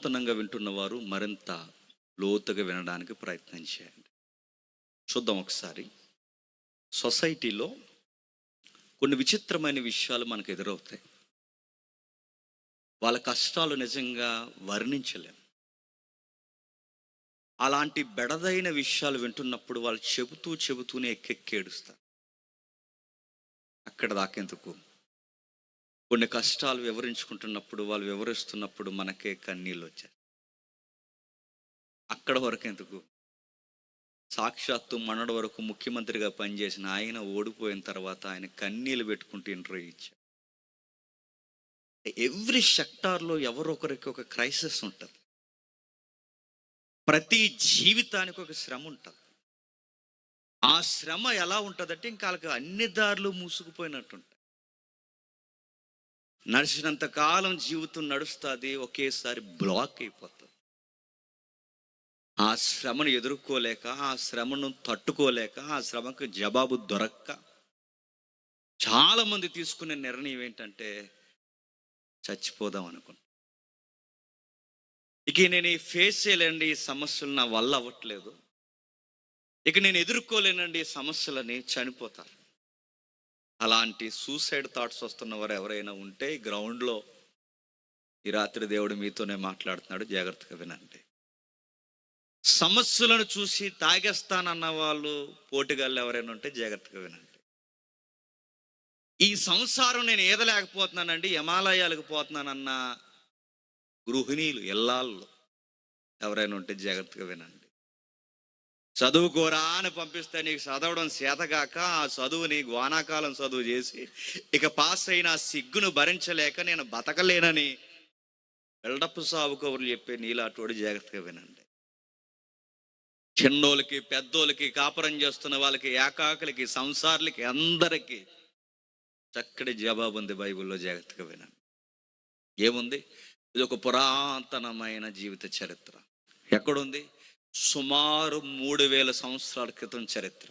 నూతనంగా వింటున్న వారు మరింత లోతుగా వినడానికి ప్రయత్నం చేయండి. చూద్దాం ఒకసారి. సొసైటీలో కొన్ని విచిత్రమైన విషయాలు మనకు ఎదురవుతాయి. వాళ్ళ కష్టాలు నిజంగా వర్ణించలేం. అలాంటి బెడదైన విషయాలు వింటున్నప్పుడు వాళ్ళు చెబుతూనే ఎక్కెక్కేడుస్తారు. అక్కడ దాకెందుకు, కొన్ని కష్టాలు వివరించుకుంటున్నప్పుడు వాళ్ళు వివరిస్తున్నప్పుడు మనకే కన్నీళ్ళు వచ్చాయి. అక్కడ వరకు ఎందుకు, సాక్షాత్తు మొన్నటి వరకు ముఖ్యమంత్రిగా పనిచేసిన ఆయన ఓడిపోయిన తర్వాత ఆయన కన్నీళ్ళు పెట్టుకుంటూ ఇంటర్వ్యూ ఇచ్చారు. ఎవ్రీ సెక్టార్లో ఎవరో ఒకరికి ఒక క్రైసిస్ ఉంటుంది. ప్రతి జీవితానికి ఒక శ్రమ ఉంటుంది. ఆ శ్రమ ఎలా ఉంటుందంటే ఇంకా వాళ్ళకి అన్ని దారులు మూసుకుపోయినట్టుంటాయి. నడిచినంత కాలం జీవితం నడుస్తుంది, ఒకేసారి బ్లాక్ అయిపోతుంది. ఆ శ్రమను ఎదుర్కోలేక, ఆ శ్రమను తట్టుకోలేక, ఆ శ్రమకు జవాబు దొరక్క చాలామంది తీసుకునే నిర్ణయం ఏంటంటే చచ్చిపోదాం అనుకుంటా. ఇక నేను ఫేస్ చేయలేండి, ఈ సమస్యలు నా వల్ల అవ్వట్లేదు, ఇక నేను ఎదుర్కోలేనండి ఈ సమస్యలని, చనిపోతారు. అలాంటి సూసైడ్ థాట్స్ వస్తున్న వారు ఎవరైనా ఉంటే ఈ గ్రౌండ్లో ఈ రాత్రి దేవుడు మీతోనే మాట్లాడుతున్నాడు, జాగ్రత్తగా వినండి. సమస్యలను చూసి తాగేస్తానన్న వాళ్ళు, పోటుగాళ్ళు ఎవరైనా ఉంటే జాగ్రత్తగా వినండి. ఈ సంసారం నేను ఈదలేకపోతున్నానండి, హిమాలయాలకు పోతున్నానన్న గృహిణీలు, ఇల్లాళ్ళు ఎవరైనా ఉంటే జాగ్రత్తగా వినండి. చదువుకోరా అని పంపిస్తే నీకు చదవడం చేతగాక ఆ చదువుని వానాకాలం చదువు చేసి ఇక పాస్ అయిన సిగ్గును భరించలేక నేను బతకలేనని బిల్డప్ సాగు కబుర్లు చెప్పే నీలాటోడు జాగ్రత్తగా వినండి. చిన్నోళ్ళకి పెద్దోళ్ళకి, కాపురం చేస్తున్న వాళ్ళకి, ఏకాకులకి, సంసారులకి, అందరికీ చక్కటి జవాబు ఉంది బైబిల్లో, జాగ్రత్తగా వినండి. ఏముంది? ఇది ఒక పురాతనమైన జీవిత చరిత్ర. ఎక్కడుంది? సుమారు 3000 సంవత్సరాల క్రితం చరిత్ర.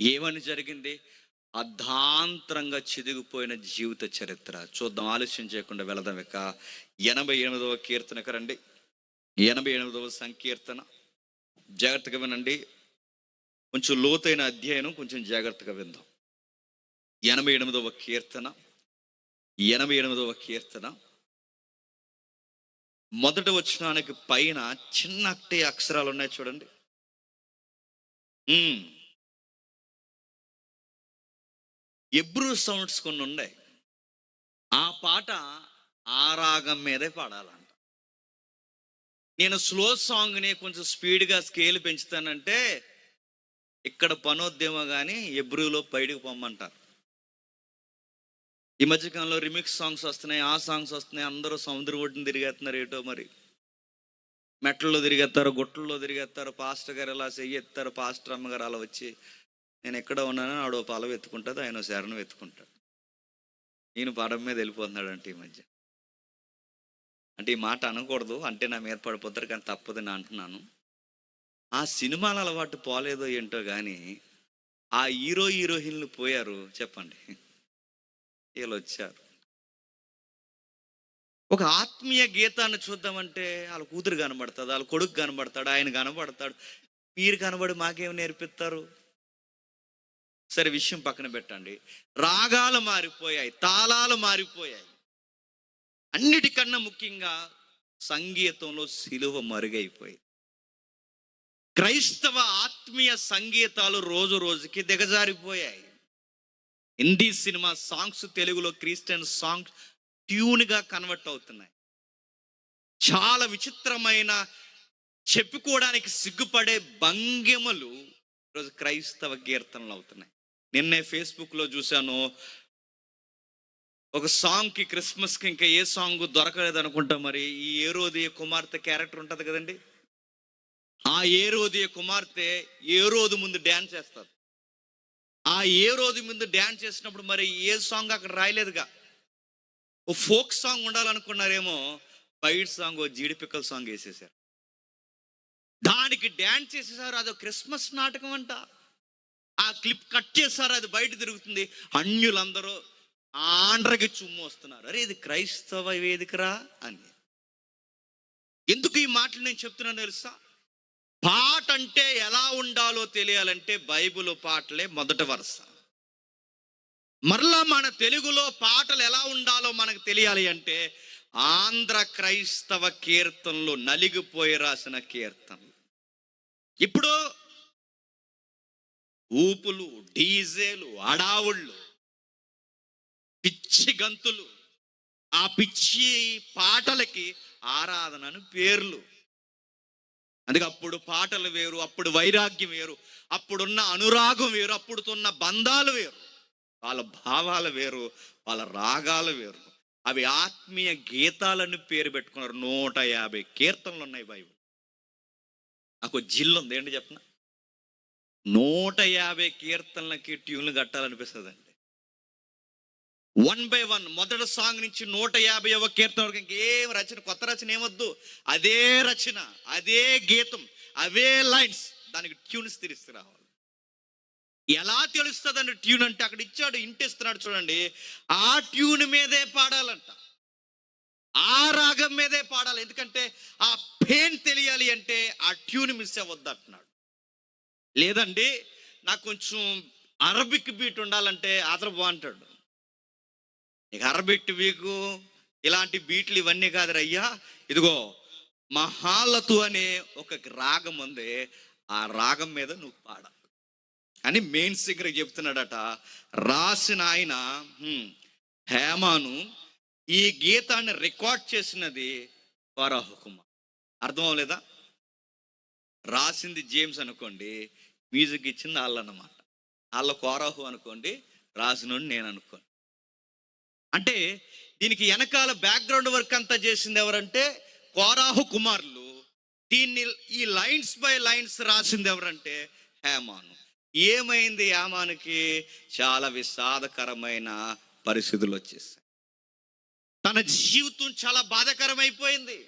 ఏమని జరిగింది? అర్ధాంతరంగా చిదిగిపోయిన జీవిత చరిత్ర. చూద్దాం, ఆలస్యం చేయకుండా వెళదాం. ఇక 88వ కీర్తనకు రండి. 88వ సంకీర్తన జాగ్రత్తగా వినండి. కొంచెం లోతైన అధ్యయనం, కొంచెం జాగ్రత్తగా విందాం. 88వ కీర్తన 88వ కీర్తన మొదటి వచనానికి పైన చిన్నటి అక్షరాలు ఉన్నాయి చూడండి. ఎబ్రూ సౌండ్స్ కొన్ని ఉన్నాయి. ఆ పాట ఆ రాగం మీదే పాడాలంట. నేను స్లో సాంగ్ని కొంచెం స్పీడ్గా స్కేల్ పెంచుతానంటే ఇక్కడ పనొద్దేమో కానీ ఎబ్రూలో బయటకు పొమ్మంటారు. ఈ మధ్యకాలంలో రిమిక్స్ సాంగ్స్ వస్తున్నాయి, ఆ సాంగ్స్ వస్తున్నాయి. అందరూ సముద్రం ఒడ్డున తిరిగేస్తున్నారు. ఏటో మరి మెట్లలో తిరిగేస్తారు, గుట్టల్లో తిరిగేస్తారు. పాస్టర్ గారు ఎలా చెయ్యెత్తారు, పాస్టర్ అమ్మగారు అలా వచ్చి నేను ఎక్కడ ఉన్నానో ఆడో పలవ ఎత్తుకుంటుంది, ఆయన శరణం ఎత్తుకుంటాడు. ఈయన పడం మీద వెళ్ళిపోతున్నాడు అంటే ఈ మధ్య. అంటే ఈ మాట అనకూడదు, అంటే నా మీద పడిపోతారు, కానీ తప్పదు నేను అంటున్నాను. ఆ సినిమాల అలవాటు పోలేదో ఏంటో కానీ ఆ హీరోయిన్లు పోయారు. చెప్పండి, వీళ్ళు వచ్చారు. ఒక ఆత్మీయ గీతాన్ని చూద్దామంటే వాళ్ళ కూతురు కనబడుతుంది, వాళ్ళ కొడుకు కనబడతాడు, ఆయన కనబడతాడు. మీరు కనబడి మాకేం నేర్పిస్తారు? సరే, విషయం పక్కన పెట్టండి. రాగాలు మారిపోయాయి, తాళాలు మారిపోయాయి. అన్నిటికన్నా ముఖ్యంగా సంగీతంలో సిలువ మరుగైపోయి క్రైస్తవ ఆత్మీయ సంగీతాలు రోజు రోజుకి దిగజారిపోయాయి. హిందీ సినిమా సాంగ్స్ తెలుగులో క్రిస్టియన్ సాంగ్స్ ట్యూన్గా కన్వర్ట్ అవుతున్నాయి. చాలా విచిత్రమైన, చెప్పుకోవడానికి సిగ్గుపడే భంగిమలు ఈరోజు క్రైస్తవ కీర్తనలు అవుతున్నాయి. నిన్నే ఫేస్బుక్లో చూశాను, ఒక సాంగ్కి, క్రిస్మస్కి ఇంకా ఏ సాంగ్ దొరకలేదు అనుకుంటా. మరి ఈ ఏరోదియ కుమార్తె క్యారెక్టర్ ఉంటుంది కదండి, ఆ ఏరోదియ కుమార్తె ఏ రోజు ముందు డ్యాన్స్ చేస్తారు. ఆ ఏ రోజు ముందు డ్యాన్స్ చేసినప్పుడు మరి ఏ సాంగ్ అక్కడ రాయలేదుగా. ఓ ఫోక్ సాంగ్ ఉండాలనుకున్నారేమో, బైట్ సాంగ్, ఓ జీడిపిక్కల సాంగ్ వేసేసారు, దానికి డ్యాన్స్ చేసేసారు. అదో క్రిస్మస్ నాటకం అంట. ఆ క్లిప్ కట్ చేశారు, అది బయట తిరుగుతుంది. అన్యులందరూ ఆండ్రకి చుమ్ము వస్తున్నారు. అరే ఇది క్రైస్తవ వేదికరా అని. ఎందుకు ఈ మాటలు నేను చెప్తున్నాను తెలుసా? పాట అంటే ఎలా ఉండాలో తెలియాలంటే బైబిల్ పాటలే మొదటి వరుస. మరలా మన తెలుగులో పాటలు ఎలా ఉండాలో మనకు తెలియాలి అంటే ఆంధ్ర క్రైస్తవ కీర్తనలు నలిగిపోయి రాసిన కీర్తనలు. ఇప్పుడు ఊపులు, డీజేలు, అడావుళ్ళు, పిచ్చి గంతులు, ఆ పిచ్చి పాటలకి ఆరాధనను పేర్లు. అందుకే అప్పుడు పాటలు వేరు, అప్పుడు వైరాగ్యం వేరు, అప్పుడున్న అనురాగం వేరు, అప్పుడున్న బంధాలు వేరు, వాళ్ళ భావాలు వేరు, వాళ్ళ రాగాలు వేరు. అవి ఆత్మీయ గీతాలను పేరు పెట్టుకున్నారు. 150 కీర్తనలు ఉన్నాయి బైబిల్. నాకు జిల్లు ఉంది ఏంటి చెప్పిన, 150 కీర్తనలకి ట్యూన్లు కట్టాలనిపిస్తుంది అండి. 1 by 1 మొదటి సాంగ్ నుంచి 150వ కీర్తన వరకు ఇంకేం రచన, కొత్త రచన ఏమొద్దు. అదే రచన, అదే గీతం, అవే లైన్స్, దానికి ట్యూన్స్ తిరిగి రావాలి. ఎలా తెలుస్తుందండి ట్యూన్ అంటే? అక్కడ ఇచ్చాడు, ఇంటిస్తున్నాడు చూడండి, ఆ ట్యూన్ మీదే పాడాలంట, ఆ రాగం మీదే పాడాలి. ఎందుకంటే ఆ పెయిన్ తెలియాలి అంటే ఆ ట్యూన్ మిస్ అవ్వద్దు అంటున్నాడు. లేదండి నాకు కొంచెం అరబిక్ బీట్ ఉండాలంటే అతను బాగుంటాడు. ఇక అరబిక్ వీకు ఇలాంటి బీట్లు ఇవన్నీ కాదు అయ్యా, ఇదిగో మహాలతు అనే ఒక రాగం ఉంది, ఆ రాగం మీద నువ్వు పాడాలి అని మెయిన్ సింగర్ చెప్తున్నాడట. రాసిన ఆయన హేమాను, ఈ గీతాన్ని రికార్డ్ చేసినది కోరాహు కుమార్. అర్థం అవ్వలేదా? రాసింది జేమ్స్ అనుకోండి, మ్యూజిక్ ఇచ్చింది వాళ్ళు అన్నమాట. వాళ్ళ కోరాహు అనుకోండి, రాసినోడు నేను అనుకోండి. అంటే దీనికి వెనకాల బ్యాక్గ్రౌండ్ వర్క్ అంతా చేసింది ఎవరంటే కోరాహు కుమారులు. దీన్ని ఈ లైన్స్ బై లైన్స్ రాసింది ఎవరంటే హేమాను. ఏమైంది హేమానుకి? చాలా విషాదకరమైన పరిస్థితులు వచ్చేసాయి. తన జీవితం చాలా బాధాకరమైపోయింది.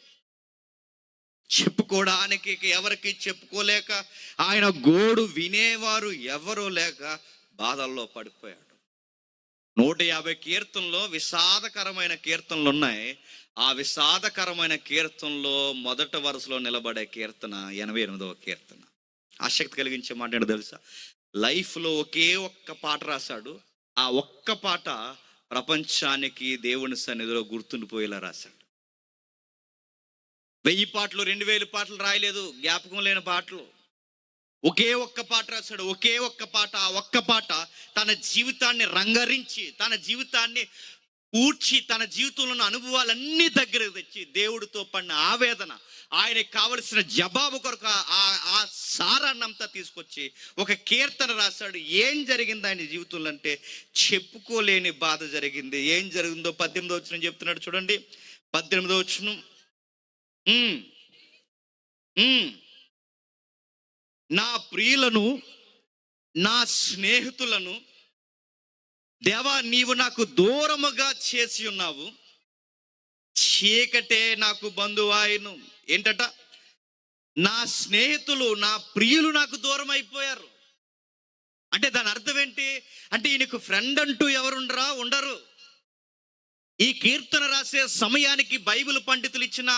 చెప్పుకోవడానికి ఎవరికి చెప్పుకోలేక, ఆయన గోడు వినేవారు ఎవరూ లేక బాధల్లో పడిపోయాడు. 150 కీర్తనలో విషాదకరమైన కీర్తనలు ఉన్నాయి. ఆ విషాదకరమైన కీర్తనలో మొదటి వరుసలో నిలబడే కీర్తన 88వ కీర్తన. ఆసక్తి కలిగించే మాట ఏంటో తెలుసా? లైఫ్లో ఒకే ఒక్క పాట రాశాడు. ఆ ఒక్క పాట ప్రపంచానికి దేవుని సన్నిధిలో గుర్తుండిపోయేలా రాశాడు. 1000 పాటలు 2000 పాటలు రాయలేదు, జ్ఞాపకం లేని పాటలు. ఒకే ఒక్క పాట రాశాడు, ఒకే ఒక్క పాట. ఆ ఒక్క పాట తన జీవితాన్ని రంగరించి, తన జీవితాన్ని కూర్చి, తన జీవితంలో ఉన్న అనుభవాలన్నీ దగ్గరకు తెచ్చి, దేవుడితో పడిన ఆవేదన, ఆయనకి కావలసిన జవాబు కొరకు ఆ సారాన్నంతా తీసుకొచ్చి ఒక కీర్తన రాశాడు. ఏం జరిగింది ఆయన జీవితంలో అంటే చెప్పుకోలేని బాధ జరిగింది. ఏం జరిగిందో 18వ వచనం చెప్తున్నాడు చూడండి. 18వ వచనం, నా ప్రియులను, నా స్నేహితులను దేవా నీవు నాకు దూరముగా చేసి ఉన్నావు, చీకటే నాకు బంధువాయును. ఏంటట? నా స్నేహితులు, నా ప్రియులు నాకు దూరం అయిపోయారు. అంటే దాని అర్థం ఏంటి అంటే ఈయనకు ఫ్రెండ్ అంటూ ఎవరుండరా? ఉండరు. ఈ కీర్తన రాసే సమయానికి బైబిల్ పండితులు ఇచ్చిన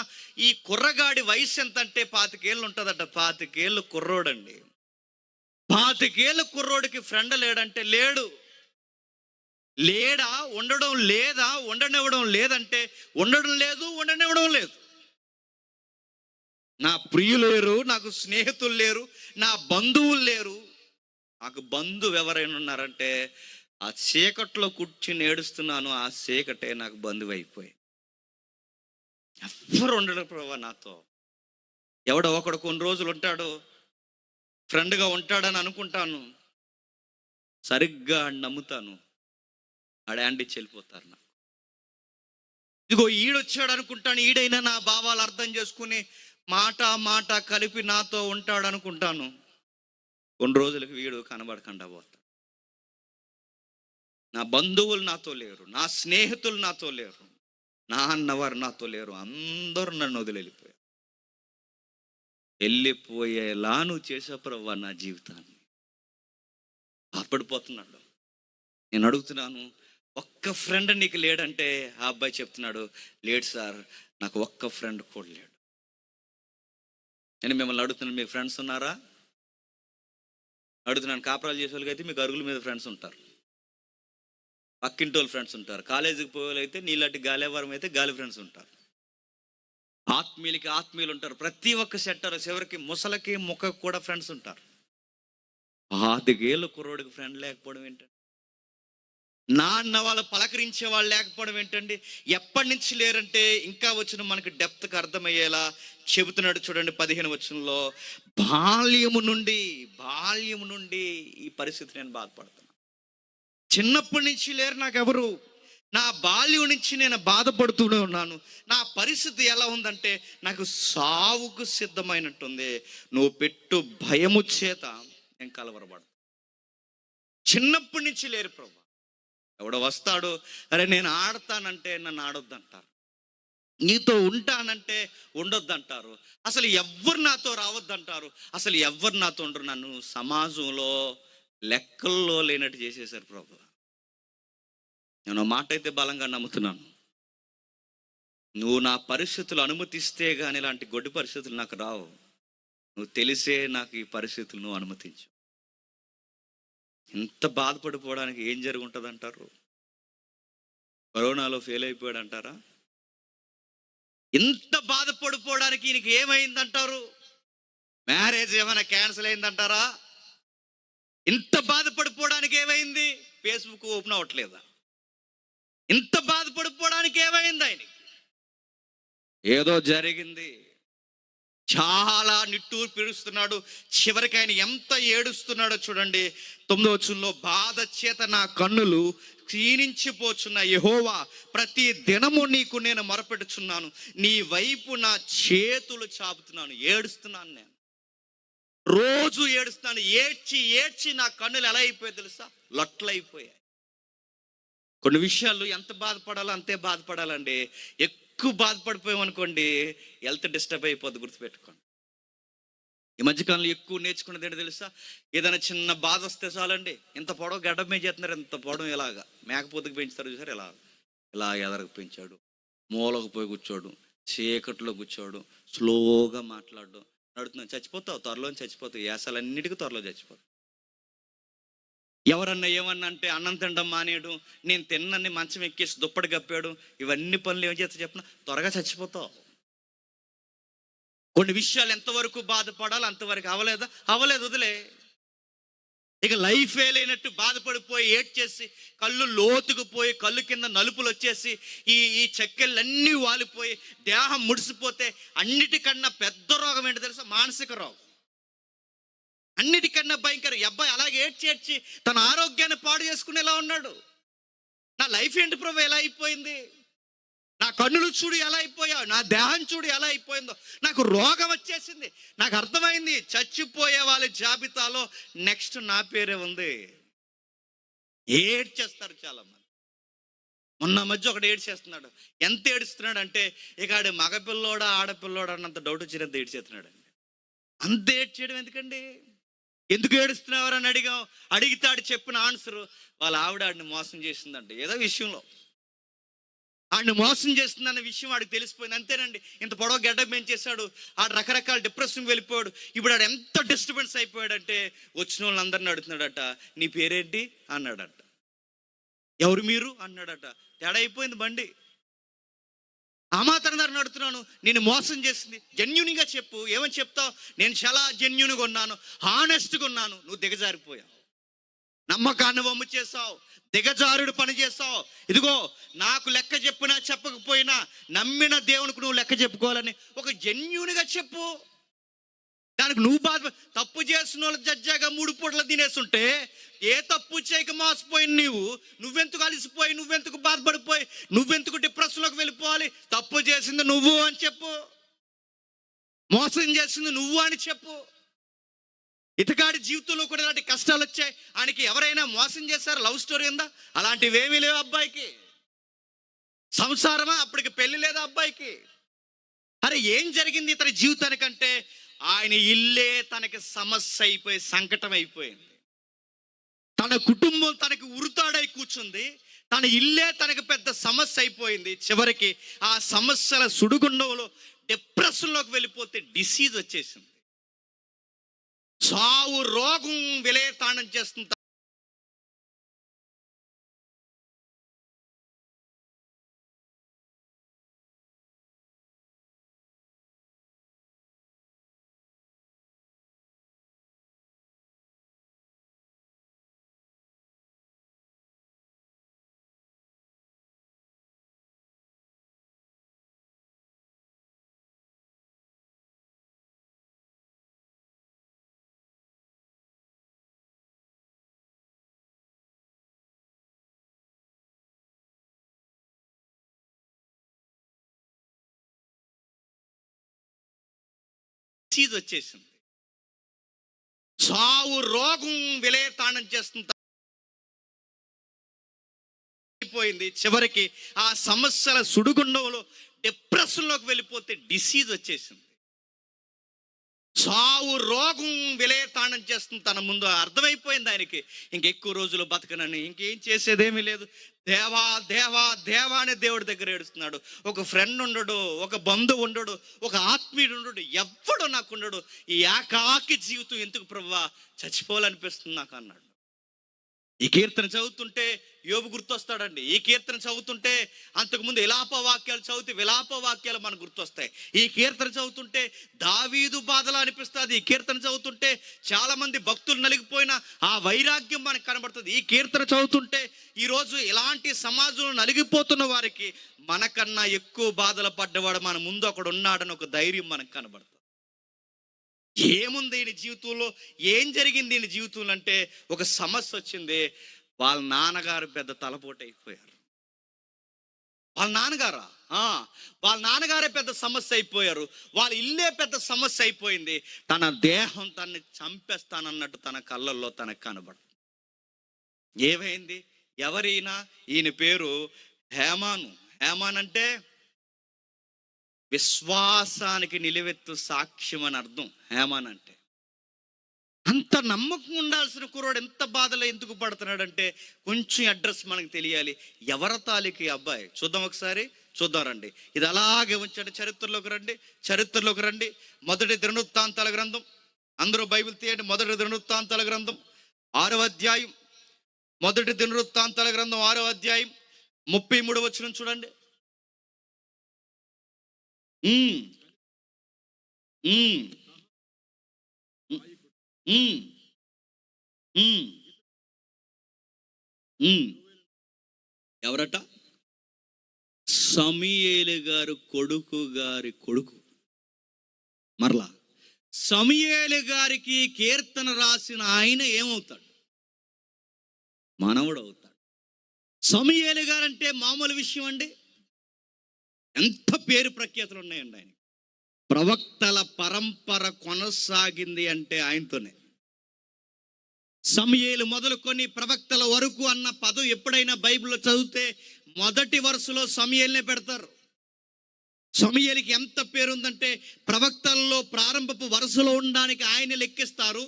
ఈ కుర్రగాడి వయసు ఎంత అంటే 25 ఏళ్ళు ఉంటుందట. 25 ఏళ్ళు కుర్రోడండి. 25 ఏళ్ళు కుర్రోడికి ఫ్రెండ్ లేడంటే లేడు. లేడా? ఉండడం లేదా? ఉండనివ్వడం లేదంటే ఉండడం లేదు, ఉండనివ్వడం లేదు. నా ప్రియులు లేరు, నాకు స్నేహితులు లేరు, నా బంధువులు లేరు. నాకు బంధువు ఎవరైనా ఉన్నారంటే ఆ చీకట్లో కూర్చుని ఏడుస్తున్నాను, ఆ చీకటే నాకు బంధువు అయిపోయి. ఎవ్వరు ఉండడు ప్రభా నాతో. ఎవడో ఒకడు కొన్ని రోజులు ఉంటాడు, ఫ్రెండ్గా ఉంటాడని అనుకుంటాను, సరిగ్గా నమ్ముతాను, ఆడండి చెల్లిపోతారు నాకు. ఇదిగో ఈడొచ్చాడు అనుకుంటాను, ఈడైనా నా భావాలు అర్థం చేసుకుని మాట కలిపి నాతో ఉంటాడు అనుకుంటాను. కొన్ని రోజులకు వీడు కనబడకుండా పోతాడు. నా బంధువులు నాతో లేరు, నా స్నేహితులు నాతో లేరు, నా అన్నవారు నాతో లేరు, అందరూ నన్ను వదిలిపోయారు. వెళ్ళిపోయేలా నువ్వు చేసావు ప్రభా నా జీవితాన్ని. బాధపడిపోతున్నాడు. నేను అడుగుతున్నాను, ఒక్క ఫ్రెండ్ నీకు లేడంటే ఆ అబ్బాయి చెప్తున్నాడు, లేడు సార్, నాకు ఒక్క ఫ్రెండ్ కూడా లేడు. నేను మిమ్మల్ని అడుగుతున్నాను, మీకు ఫ్రెండ్స్ ఉన్నారా? అడుగుతున్నాను. కాపురాలు చేసే వాళ్ళకి అయితే మీకు అరుగుల మీద ఫ్రెండ్స్ ఉంటారు, పక్కింటి వాళ్ళు ఫ్రెండ్స్ ఉంటారు. కాలేజీకి పోయే వాళ్ళు అయితే నీలాంటి గాలివారం అయితే గాలి ఫ్రెండ్స్ ఉంటారు. ఆత్మీయులకి ఆత్మీయులు ఉంటారు. ప్రతి ఒక్క సెక్టర్ చివరికి ముసలకి ముఖకు కూడా ఫ్రెండ్స్ ఉంటారు. 5 కుర్రోడికి ఫ్రెండ్ లేకపోవడం ఏంటండి? నాన్న వాళ్ళు పలకరించే వాళ్ళు లేకపోవడం ఏంటండి? ఎప్పటి నుంచి లేరంటే ఇంకా వచ్చిన మనకి డెప్త్కి అర్థమయ్యేలా చెబుతున్నాడు చూడండి 15 వచనంలో. బాల్యము నుండి ఈ పరిస్థితి నేను బాధపడుతున్నాను. చిన్నప్పటి నుంచి లేరు నాకెవరు. నా బాల్యం నుంచి నేను బాధపడుతూనే ఉన్నాను. నా పరిస్థితి ఎలా ఉందంటే నాకు సావుకు సిద్ధమైనట్టుంది. నువ్వు పెట్టు భయము చేత నేను కలవరపడతాను. చిన్నప్పటి నుంచి లేరు ప్రభు. ఎవడో వస్తాడు, అరే నేను ఆడతానంటే నన్ను ఆడొద్దంటారు, నీతో ఉంటానంటే ఉండొద్దంటారు, అసలు ఎవ్వరు నాతో రావద్దంటారు, అసలు ఎవ్వరు నాతో ఉండరు. నన్ను సమాజంలో లెక్కల్లో లేనట్టు చేసేశారు ప్రభు. నేను మాట అయితే బలంగా నమ్ముతున్నాను, నువ్వు నా పరిస్థితులు అనుమతిస్తే కానీ ఇలాంటి గొడ్డు పరిస్థితులు నాకు రావు. నువ్వు తెలిసే నాకు ఈ పరిస్థితులు నువ్వు అనుమతించు. ఇంత బాధపడిపోవడానికి ఏం జరిగి ఉంటుంది అంటారు? కరోనాలో ఫెయిల్ అయిపోయాడు అంటారా? ఇంత బాధపడిపోవడానికి ఈయనకి ఏమైందంటారు? మ్యారేజ్ ఏమైనా క్యాన్సిల్ అయిందంటారా? ఇంత బాధపడిపోవడానికి ఏమైంది? ఫేస్బుక్ ఓపెన్ అవ్వట్లేదా? ఇంత బాధపడిపోవడానికి ఏమైంది? ఆయనకి ఏదో జరిగింది. చాలా నిట్టూరు పిలుస్తున్నాడు. చివరికి ఆయన ఎంత ఏడుస్తున్నాడో చూడండి 9వ వచనంలో. బాధ చేత నా కన్నులు క్షీణించిపోచున్న యెహోవా, ప్రతి దినము నీకు నేను మొరపెట్టుచున్నాను, నీ వైపు నా చేతులు చాపుతున్నాను. ఏడుస్తున్నాను, నేను రోజు ఏడుస్తున్నాను. ఏడ్చి నా కన్నులు ఎలా అయిపోయాయి తెలుసా? లొట్లయిపోయాయి. కొన్ని విషయాలు ఎంత బాధపడాలో అంతే బాధపడాలండి. ఎక్కువ బాధపడిపోయామనుకోండి హెల్త్ డిస్టర్బ్ అయిపోద్ది, గుర్తుపెట్టుకోండి. ఈ మధ్యకాలంలో ఎక్కువ నేర్చుకున్నది ఏంటో తెలుసా? ఏదైనా చిన్న బాధ వస్తే చాలండి, ఇంత పొడవు గడ్డం పెంచేస్తున్నారు, ఇంత పొడవు ఇలాగా మేకపోతుకు పెంచుతారు చూసారు, ఇలా ఎదరకు పెంచాడు, మూలకు పోయి కూర్చోడు, చీకట్లో కూర్చోడు, స్లోగా మాట్లాడు, నడుతున్నాను. చచ్చిపోతావు, త్వరలో చచ్చిపోతావు. యాసలన్నిటికీ త్వరలో చచ్చిపోతావు. ఎవరన్నా ఏమన్నా అంటే అన్నం తినడం మానేయడం, నేను తిన్నన్ని మంచం ఎక్కేసి దుప్పటి కప్పాడు, ఇవన్నీ పనులు ఏం చేస్తా చెప్పిన త్వరగా చచ్చిపోతావు. కొన్ని విషయాలు ఎంతవరకు బాధపడాలో అంతవరకు. అవ్వలేదు వదిలే. ఇక లైఫ్ ఫెయిల్ అయినట్టు బాధపడిపోయి ఏడ్చేసి కళ్ళు లోతుకు పోయి కళ్ళు కింద నలుపులు వచ్చేసి ఈ చెక్కెళ్ళన్నీ వాలిపోయి దేహం ముడిసిపోతే అన్నిటికన్నా పెద్ద రోగం ఏంటో తెలుసా? మానసిక రోగం. అన్నిటికన్నా భయంకరం. అబ్బాయి అలాగే ఏడ్చి తన ఆరోగ్యాన్ని పాడు చేసుకునేలా ఉన్నాడు. నా లైఫ్ ఏంటి ప్రభు ఎలా అయిపోయింది? నా కన్నులు చూడు ఎలా అయిపోయావు, నా దేహం చూడు ఎలా అయిపోయిందో, నాకు రోగం వచ్చేసింది. నాకు అర్థమైంది, చచ్చిపోయే వాళ్ళ జాబితాలో నెక్స్ట్ నా పేరే ఉంది. ఏడ్చేస్తారు చాలా మంది. మొన్న మధ్య ఒకటి ఏడ్చేస్తున్నాడు. ఎంత ఏడుస్తున్నాడు అంటే ఇక ఆడు మగపిల్లోడా ఆడపిల్లోడా అన్నంత డౌట్ వచ్చినంత ఏడ్చేస్తున్నాడు అండి. అంత ఏడ్చేయడం ఎందుకండి? ఎందుకు ఏడుస్తున్నావు అని అడిగితాడు చెప్పిన ఆన్సర్, వాళ్ళ ఆవిడ మోసం చేసిందంట. ఏదో విషయంలో ఆడిని మోసం చేస్తుందన్న విషయం వాడికి తెలిసిపోయింది. అంతేనండి, ఇంత పొడవ గడ్డ పెంచేశాడు, ఆడు రకరకాల డిప్రెషన్ వెళ్ళిపోయాడు. ఇప్పుడు ఆడు ఎంత డిస్టర్బెన్స్ అయిపోయాడంటే వచ్చిన వాళ్ళందరినీ అడుగుతున్నాడట, నీ పేరేంటి అన్నాడట. ఎవరు మీరు అన్నాడట. తేడా అయిపోయింది బండి. ఆ మాత్రం దాన్ని అడుగుతున్నాను, నేను మోసం చేసింది జెన్యూన్గా చెప్పు. ఏమని చెప్తావు? నేను చాలా జెన్యూన్గా ఉన్నాను, హానెస్ట్గా ఉన్నాను. నువ్వు దిగజారిపోయావు, నమ్మకాన్ని వమ్ము చేసావు, దిగజారుడు పని చేస్తావు. ఇదిగో నాకు లెక్క చెప్పినా చెప్పకపోయినా నమ్మిన దేవునికి నువ్వు లెక్క చెప్పుకోవాలని ఒక జెన్యూన్గా చెప్పు. దానికి నువ్వు తప్పు చేసిన వాళ్ళు జడ్జాగా 3 పూటలు తినేస్తుంటే ఏ తప్పు చేయక మోసపోయిన నువ్వెందుకు అలిసిపోయి, నువ్వెందుకు బాధపడిపోయి, నువ్వెందుకు డిప్రెషన్లోకి వెళ్ళిపోవాలి? తప్పు చేసింది నువ్వు అని చెప్పు, మోసం చేసింది నువ్వు అని చెప్పు. ఇతగాడి జీవితంలో కూడా ఇలాంటి కష్టాలు వచ్చాయి. ఆయనకి ఎవరైనా మోసం చేశారు? లవ్ స్టోరీ ఉందా? అలాంటివి ఏమీ లేవు. అబ్బాయికి సంసారమా? అప్పటికి పెళ్లి లేదా అబ్బాయికి? అరే ఏం జరిగింది ఇతని జీవితానికంటే ఆయన ఇల్లే తనకి సమస్య అయిపోయి సంకటం అయిపోయింది. తన కుటుంబం తనకి ఉరుతాడై కూర్చుంది. తన ఇల్లే తనకి పెద్ద సమస్య అయిపోయింది. చివరికి ఆ సమస్యల సుడిగుండంలో డిప్రెషన్లోకి వెళ్ళిపోతే డిసీజ్ వచ్చేసింది. సావు రోగం విలయతాండం చేస్తుంది. డిసీజ్ వచ్చేసింది. సావు రోగం విలయతాండం చేస్తుంది. అయిపోయింది. చివరికి ఆ సమస్యల సుడిగుండంలో డిప్రెషన్లోకి వెళ్ళిపోతే డిసీజ్ వచ్చేసింది. సావు రోగం విలయతాండం చేస్తుంది. తన ముందు అర్థమైపోయింది ఆయనకి, ఇంకెక్కువ రోజులు బతకనని, ఇంకేం చేసేదేమీ లేదు. దేవా దేవా దేవా అనే దేవుడి దగ్గర ఏడుస్తున్నాడు. ఒక ఫ్రెండ్ ఉండడు, ఒక బంధువు ఉండడు, ఒక ఆత్మీయుడు ఉండడు, ఎవ్వడు నాకు ఉండడు. ఈ ఏకాకి జీవితం ఎందుకు ప్రభువా, చచ్చిపోవాలనిపిస్తుంది నాకు అన్నాడు. ఈ కీర్తన చదువుతుంటే యోబు గుర్తొస్తాడండి. ఈ కీర్తన చదువుతుంటే అంతకుముందు విలాప వాక్యాలు చదివితే విలాప వాక్యాలు మనకు గుర్తొస్తాయి. ఈ కీర్తన చదువుతుంటే దావీదు బాధలు అనిపిస్తుంది. ఈ కీర్తన చదువుతుంటే చాలా మంది భక్తులు నలిగిపోయిన ఆ వైరాగ్యం మనకు కనబడుతుంది. ఈ కీర్తన చదువుతుంటే ఈరోజు ఇలాంటి సమాజంలో నలిగిపోతున్న వారికి మనకన్నా ఎక్కువ బాధలు పడ్డవాడు మన ముందు ఒకడు ఉన్నాడని ఒక ధైర్యం మనకు కనబడుతుంది. ఏముంది ఈయన జీవితంలో, ఏం జరిగింది ఈయన జీవితంలో అంటే, ఒక సమస్య వచ్చింది. వాళ్ళ నాన్నగారు పెద్ద తలపోటు అయిపోయారు. వాళ్ళ నాన్నగారే పెద్ద సమస్య అయిపోయారు. వాళ్ళ ఇల్లే పెద్ద సమస్య అయిపోయింది. తన దేహం తనని చంపేస్తానన్నట్టు తన కళ్ళల్లో తనకు కనబడుతుంది. ఏమైంది? ఎవరైనా, ఈయన పేరు హేమాను. హేమాన్ అంటే విశ్వాసానికి నిలువెత్తు సాక్ష్యం అని అర్థం. హేమాన్ అంటే అంత నమ్మకం ఉండాల్సిన కుర్రాడు ఎంత బాధలో ఎందుకు పడుతున్నాడంటే, కొంచెం అడ్రస్ మనకు తెలియాలి. ఎవరి తాలూకు ఈ అబ్బాయి చూద్దాం, ఒకసారి చూద్దాం రండి. ఇది అలాగే ఉంచండి. చరిత్రలోకి రండి. మొదటి దినవృత్తాంతాల గ్రంథం, అందరూ బైబిల్ తీయండి. మొదటి దినవృత్తాంతాల గ్రంథం 6వ అధ్యాయం. మొదటి దినవృత్తాంతాల గ్రంథం 6వ అధ్యాయం 33వ వచనం చూడండి. ఎవరట? సమూయేలు గారు కొడుకు. మరలా సమూయేలు గారికి కీర్తన రాసిన ఆయన ఏమవుతాడు? మనవడు అవుతాడు. సమూయేలు గారంటే మామూలు విషయం అండి. ఎంత పేరు ప్రఖ్యాతులు ఉన్నాయండి ఆయన. ప్రవక్తల పరంపర కొనసాగింది అంటే ఆయనతోనే. సమూయేలు మొదలుకొని ప్రవక్తల వరకు అన్న పదం ఎప్పుడైనా బైబిల్లో చదివితే మొదటి వరుసలో సమూయేలునే పెడతారు. సమూయేలుకి ఎంత పేరుందంటే ప్రవక్తల్లో ప్రారంభపు వరుసలో ఉండడానికి ఆయన లెక్కిస్తారు.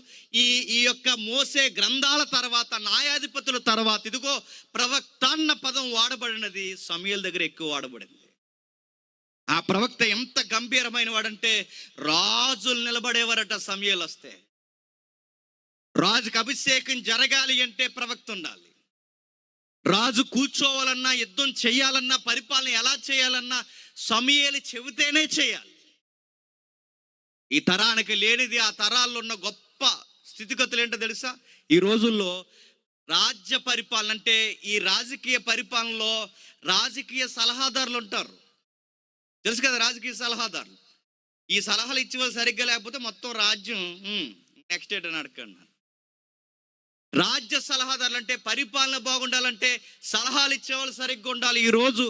ఈ యొక్క మోసే గ్రంథాల తర్వాత, న్యాయాధిపతుల తర్వాత, ఇదిగో ప్రవక్త అన్న పదం వాడబడినది సమూయేలు దగ్గర ఎక్కువ వాడబడింది. ఆ ప్రవక్త ఎంత గంభీరమైన వాడంటే, రాజులు నిలబడేవారట సమూయేలు వస్తే. రాజుకు అభిషేకం జరగాలి అంటే ప్రవక్త ఉండాలి. రాజు కూర్చోవాలన్నా, యుద్ధం చేయాలన్నా, పరిపాలన ఎలా చేయాలన్నా సమూయేలు చెబితేనే చేయాలి. ఈ తరానికి లేనిది ఆ తరాల్లో ఉన్న గొప్ప స్థితిగతులు ఏంటో తెలుసా? ఈ రోజుల్లో రాజ్య పరిపాలన అంటే, ఈ రాజకీయ పరిపాలనలో రాజకీయ సలహాదారులు ఉంటారు. తెలుసు కదా, రాజకీయ సలహాదారులు. ఈ సలహాలు ఇచ్చేవాళ్ళు సరిగ్గా లేకపోతే మొత్తం రాజ్యం నెక్స్ట్ డేట్ అని అడగండి. రాజ్య సలహాదారులు అంటే పరిపాలన బాగుండాలంటే సలహాలు ఇచ్చేవాళ్ళు సరిగ్గా ఉండాలి. ఈరోజు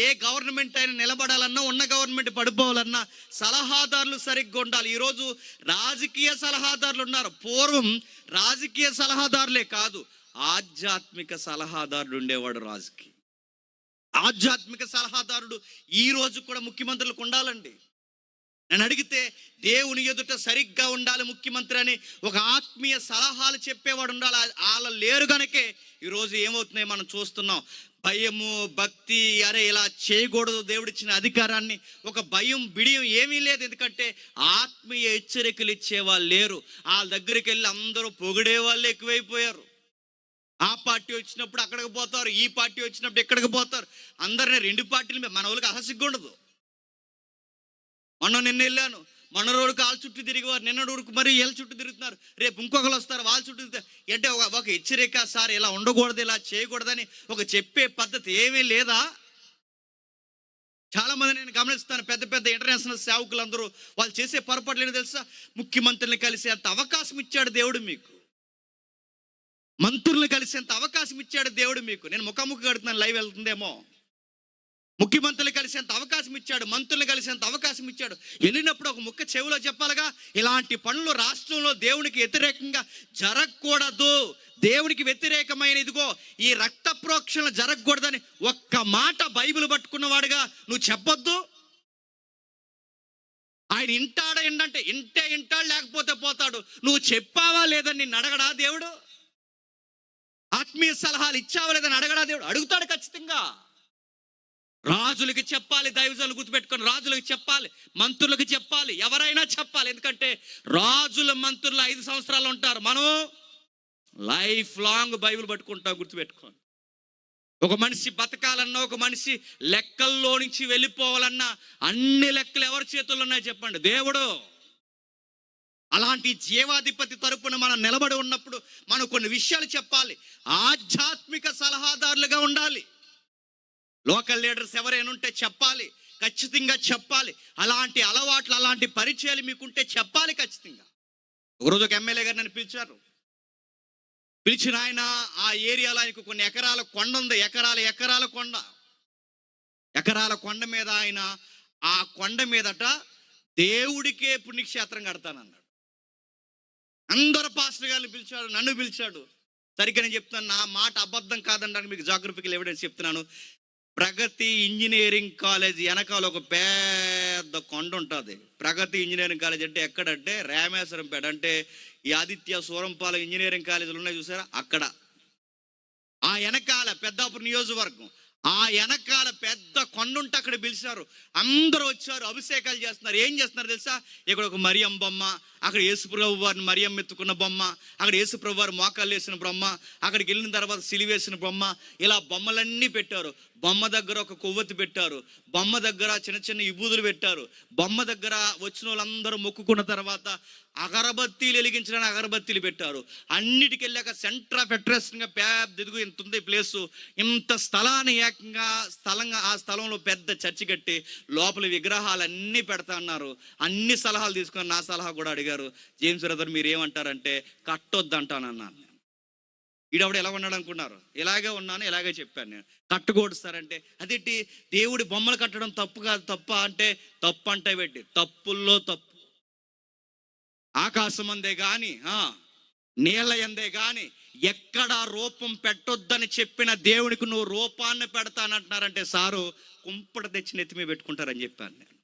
ఏ గవర్నమెంట్ అయినా నిలబడాలన్నా, ఉన్న గవర్నమెంట్ పడిపోవాలన్నా సలహాదారులు సరిగ్గా ఉండాలి. ఈరోజు రాజకీయ సలహాదారులు ఉన్నారు. పూర్వం రాజకీయ సలహాదారులే కాదు, ఆధ్యాత్మిక సలహాదారుడు ఉండేవాడు. ఆధ్యాత్మిక సలహాదారుడు ఈ రోజు కూడా ముఖ్యమంత్రులకు ఉండాలండి. నన్ను అడిగితే దేవుని ఎదుట సరిగ్గా ఉండాలి ముఖ్యమంత్రి అని ఒక ఆత్మీయ సలహాలు చెప్పేవాడు ఉండాలి. వాళ్ళు లేరు గనకే ఈరోజు ఏమవుతున్నాయి మనం చూస్తున్నాం. భయము, భక్తి, అరే ఇలా చేయకూడదు, దేవుడిచ్చిన అధికారాన్ని, ఒక భయం బిడియం ఏమీ లేదు. ఎందుకంటే ఆత్మీయ హెచ్చరికలు ఇచ్చేవాళ్ళు లేరు. వాళ్ళ దగ్గరికి వెళ్ళి అందరూ పొగిడే వాళ్ళు ఎక్కువైపోయారు. ఆ పార్టీ వచ్చినప్పుడు అక్కడికి పోతారు, ఈ పార్టీ వచ్చినప్పుడు ఎక్కడికి పోతారు. అందరినీ రెండు పార్టీలు మన వాళ్ళకి అసహ్యంగా ఉండదు. నిన్న వెళ్ళాను, మన రోడ్డు కాళ్ళ చుట్టూ తిరిగేవారు, నిన్న రోడ్డుకు మరి వీళ్ళ చుట్టూ తిరుగుతున్నారు, రేపు ఇంకొకరు వస్తారు వాళ్ళ చుట్టూ తిరుగుతారు. అంటే ఒక హెచ్చరిక, సార్ ఇలా ఉండకూడదు, ఇలా చేయకూడదని ఒక చెప్పే పద్ధతి ఏమీ లేదా? చాలా మంది నేను గమనిస్తాను, పెద్ద పెద్ద ఇంటర్నేషనల్ సేవకులు అందరూ వాళ్ళు చేసే పొరపాట్లు ఏంటో తెలుసా? ముఖ్యమంత్రిని కలిసేంత అవకాశం ఇచ్చాడు దేవుడు మీకు, మంత్రులను కలిసేంత అవకాశం ఇచ్చాడు దేవుడు మీకు. నేను ముఖాముఖి కడుతున్నాను, లైవ్ వెళ్తుందేమో. ముఖ్యమంత్రులు కలిసేంత అవకాశం ఇచ్చాడు, మంత్రులు కలిసేంత అవకాశం ఇచ్చాడు. వెళ్ళినప్పుడు ఒక ముక్క చెవిలో చెప్పాలిగా, ఇలాంటి పనులు రాష్ట్రంలో దేవునికి వ్యతిరేకంగా జరగకూడదు, దేవునికి వ్యతిరేకమైన ఇదిగో ఈ రక్త ప్రోక్షణ జరగకూడదని ఒక్క మాట బైబిల్ పట్టుకున్నవాడుగా నువ్వు చెప్పొద్దు. ఆయన ఇంటాడంటే ఇంటాడు, లేకపోతే పోతాడు. నువ్వు చెప్పావా లేదని నిన్ను అడగడా దేవుడు? ఆత్మీయ సలహాలు ఇచ్చావా లేదని అడగడా దేవుడు? అడుగుతాడు ఖచ్చితంగా. రాజులకి చెప్పాలి, దైవజనులు గుర్తుపెట్టుకొని రాజులకు చెప్పాలి, మంత్రులకు చెప్పాలి, ఎవరైనా చెప్పాలి. ఎందుకంటే రాజుల మంత్రులు 5 సంవత్సరాలు ఉంటారు, మనం లైఫ్ లాంగ్ బైబిల్ పట్టుకుంటాం. గుర్తుపెట్టుకోండి. ఒక మనిషి బతకాలన్నా, ఒక మనిషి లెక్కల్లో నుంచి వెళ్ళిపోవాలన్నా అన్ని లెక్కలు ఎవరి చేతుల్లో ఉన్నాయి చెప్పండి? దేవుడు. అలాంటి జీవాధిపతి తరపున మనం నిలబడి ఉన్నప్పుడు మనం కొన్ని విషయాలు చెప్పాలి, ఆధ్యాత్మిక సలహాదారులుగా ఉండాలి. లోకల్ లీడర్స్ ఎవరైనా ఉంటే చెప్పాలి, ఖచ్చితంగా చెప్పాలి. అలాంటి అలవాట్లు, అలాంటి పరిచయాలు మీకుంటే చెప్పాలి ఖచ్చితంగా. ఒకరోజు ఒక ఎమ్మెల్యే గారు నన్ను పిలిచిన ఆయన ఆ ఏరియాలో ఆయనకు కొన్ని ఎకరాల కొండ ఉంది, ఎకరాల కొండ మీద ఆయన ఆ కొండ మీదట దేవుడికే పుణ్యక్షేత్రం కడతానన్నాడు. అందరు పాస్టర్ గారిని పిలిచాడు, నన్ను పిలిచాడు. సరిగ్గా నేను చెప్తాను, నా మాట అబద్ధం కాదనడానికి మీకు జాగ్రఫికల్ ఎవిడెన్స్ చెప్తున్నాను. ప్రగతి ఇంజనీరింగ్ కాలేజ్ వెనకాల ఒక పెద్ద కొండ ఉంటుంది. ప్రగతి ఇంజనీరింగ్ కాలేజ్ అంటే ఎక్కడంటే రామేశ్వరంపేట, అంటే ఈ ఆదిత్య సూరంపాలెం ఇంజనీరింగ్ కాలేజీలు ఉన్నాయి చూసారా, అక్కడ. ఆ వెనకాల పెద్దాపురం నియోజకవర్గం, ఆ వెనకాల పెద్ద కొండ ఉంటే అక్కడ పిలిచారు. అందరూ వచ్చారు, అభిషేకాలు చేస్తున్నారు. ఏం చేస్తున్నారు తెలుసా? ఇక్కడ ఒక మరియం బొమ్మ, అక్కడ యేసుప్రభు వారిని మరియం ఎత్తుకున్న బొమ్మ, అక్కడ యేసుప్రభు వారు మోకాళ్ళు వేసిన బొమ్మ, అక్కడికి వెళ్ళిన తర్వాత సిలువేసిన బొమ్మ, ఇలా బొమ్మలన్నీ పెట్టారు. బొమ్మ దగ్గర ఒక కొవ్వొత్తి పెట్టారు, బొమ్మ దగ్గర చిన్న చిన్న విభూదులు పెట్టారు. బొమ్మ దగ్గర వచ్చిన వాళ్ళందరూ మొక్కుకున్న తర్వాత అగరబత్తీలు వెలిగించడానికి అగరబత్తీలు పెట్టారు. అన్నిటికి వెళ్ళాక సెంటర్ ఆఫ్ అట్రాక్షన్గా పెద్ద ఇదిగో ఇంత ఉంది ప్లేసు, ఇంత స్థలాన్ని ఏకంగా ఆ స్థలంలో పెద్ద చర్చి కట్టి లోపల విగ్రహాలు అన్నీ పెడతా అన్నారు. అన్ని సలహాలు తీసుకొని నా సలహా కూడా అడిగారు. జేమ్స్ బ్రదర్ మీరు ఏమంటారంటే కట్టొద్దు అంటానన్నాను. ఈడవిడ ఎలా ఉన్నాడు అనుకున్నారు? ఇలాగే ఉన్నాను, ఇలాగే చెప్పాను నేను. కట్టుకోడుస్తారంటే అదేంటి, దేవుడి బొమ్మలు కట్టడం తప్పు కాదు, తప్ప అంటే తప్పు అంటే పెట్టి తప్పుల్లో తప్పు. ఆకాశం అందే కానీ నీళ్ళ ఎందే కానీ ఎక్కడ రూపం పెట్టొద్దని చెప్పిన దేవుడికి నువ్వు రూపాన్ని పెడతానంటున్నారంటే సారు కుంపట తెచ్చి నెత్తిమీ పెట్టుకుంటారని చెప్పాను నేను.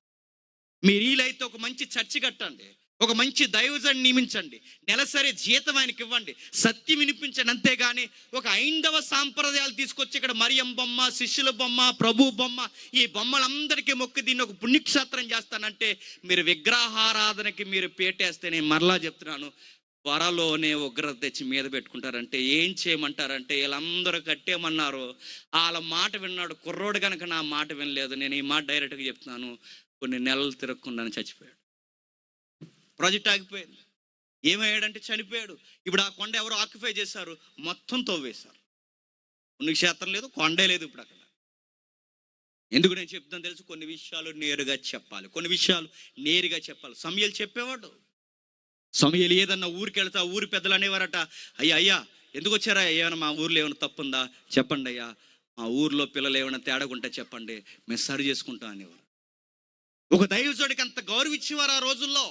మీరు వీలైతే ఒక మంచి చర్చి కట్టండి, ఒక మంచి దైవజన్ని నియమించండి, నెలసరి జీతం ఆయనకి ఇవ్వండి, సత్యం వినిపించండి. అంతేగాని ఒక ఐందవ సాంప్రదాయాలు తీసుకొచ్చి ఇక్కడ మరియం బొమ్మ, శిష్యుల బొమ్మ, ప్రభు బొమ్మ, ఈ బొమ్మలందరికీ మొక్కి దీన్ని ఒక పుణ్యక్షేత్రం చేస్తానంటే మీరు విగ్రహారాధనకి మీరు పేటేస్తే, నేను మరలా చెప్తున్నాను, త్వరలోనే ఉగ్రత తెచ్చి మీద పెట్టుకుంటారంటే ఏం చేయమంటారంటే వీళ్ళందరూ కట్టేమన్నారు. వాళ్ళ మాట విన్నాడు కుర్రోడు కనుక నా మాట వినలేదు. నేను ఈ మాట డైరెక్ట్గా చెప్తున్నాను, కొన్ని నెలలు తిరగకుండా చచ్చిపోయాడు. ప్రాజెక్ట్ ఆగిపోయింది. ఏమయ్యాడంటే చనిపోయాడు. ఇప్పుడు ఆ కొండ ఎవరు ఆక్యుపై చేశారు, మొత్తం తవ్వేశారు. పుణ్యక్షేత్రం లేదు, కొండే లేదు ఇప్పుడు అక్కడ. ఎందుకు నేను చెప్తాను తెలుసు, కొన్ని విషయాలు నేరుగా చెప్పాలి, కొన్ని విషయాలు నేరుగా చెప్పాలి. సమయలు చెప్పేవాడు. సమయలు ఏదన్నా ఊరికి వెళ్తా ఊరి పెద్దలు అనేవారట, అయ్యా ఎందుకు వచ్చారా, ఏమైనా మా ఊర్లో ఏమైనా తప్పుందా చెప్పండి అయ్యా, మా ఊర్లో పిల్లలు ఏమైనా తేడాగుంటే చెప్పండి, మేము సరి చేసుకుంటాం అనేవారు. ఒక దైవజుడికి అంత గౌరవించేవారు ఆ రోజుల్లో.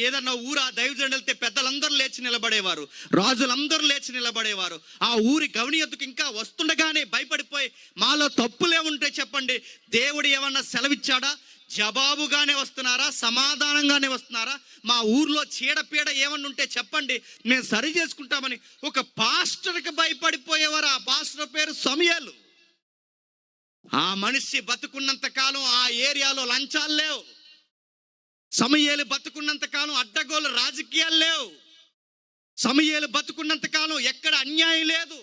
ఏదన్నా ఊరు ఆ దైవజనుడు వెళ్తే పెద్దలందరూ లేచి నిలబడేవారు, రాజులందరూ లేచి నిలబడేవారు. ఆ ఊరి గవనియత్తుకు ఇంకా వస్తుండగానే భయపడిపోయి మాలో తప్పులే ఉంటే చెప్పండి, దేవుడు ఏమన్నా సెలవిచ్చాడా? జవాబుగానే వస్తున్నారా, సమాధానంగానే వస్తున్నారా? మా ఊర్లో చీడపీడ ఏమన్నా ఉంటే చెప్పండి, మేము సరి చేసుకుంటామని ఒక పాస్టర్కి భయపడిపోయేవారు. ఆ పాస్టర్ పేరు సమూయేలు. ఆ మనిషి బతుకున్నంత కాలం ఆ ఏరియాలో లంచాలు లేవు. సమూయేలు బతుకున్నంత కాలం అడ్డగోలు రాజకీయాలు లేవు. సమూయేలు బతుకున్నంత కాలం ఎక్కడ అన్యాయం లేదు,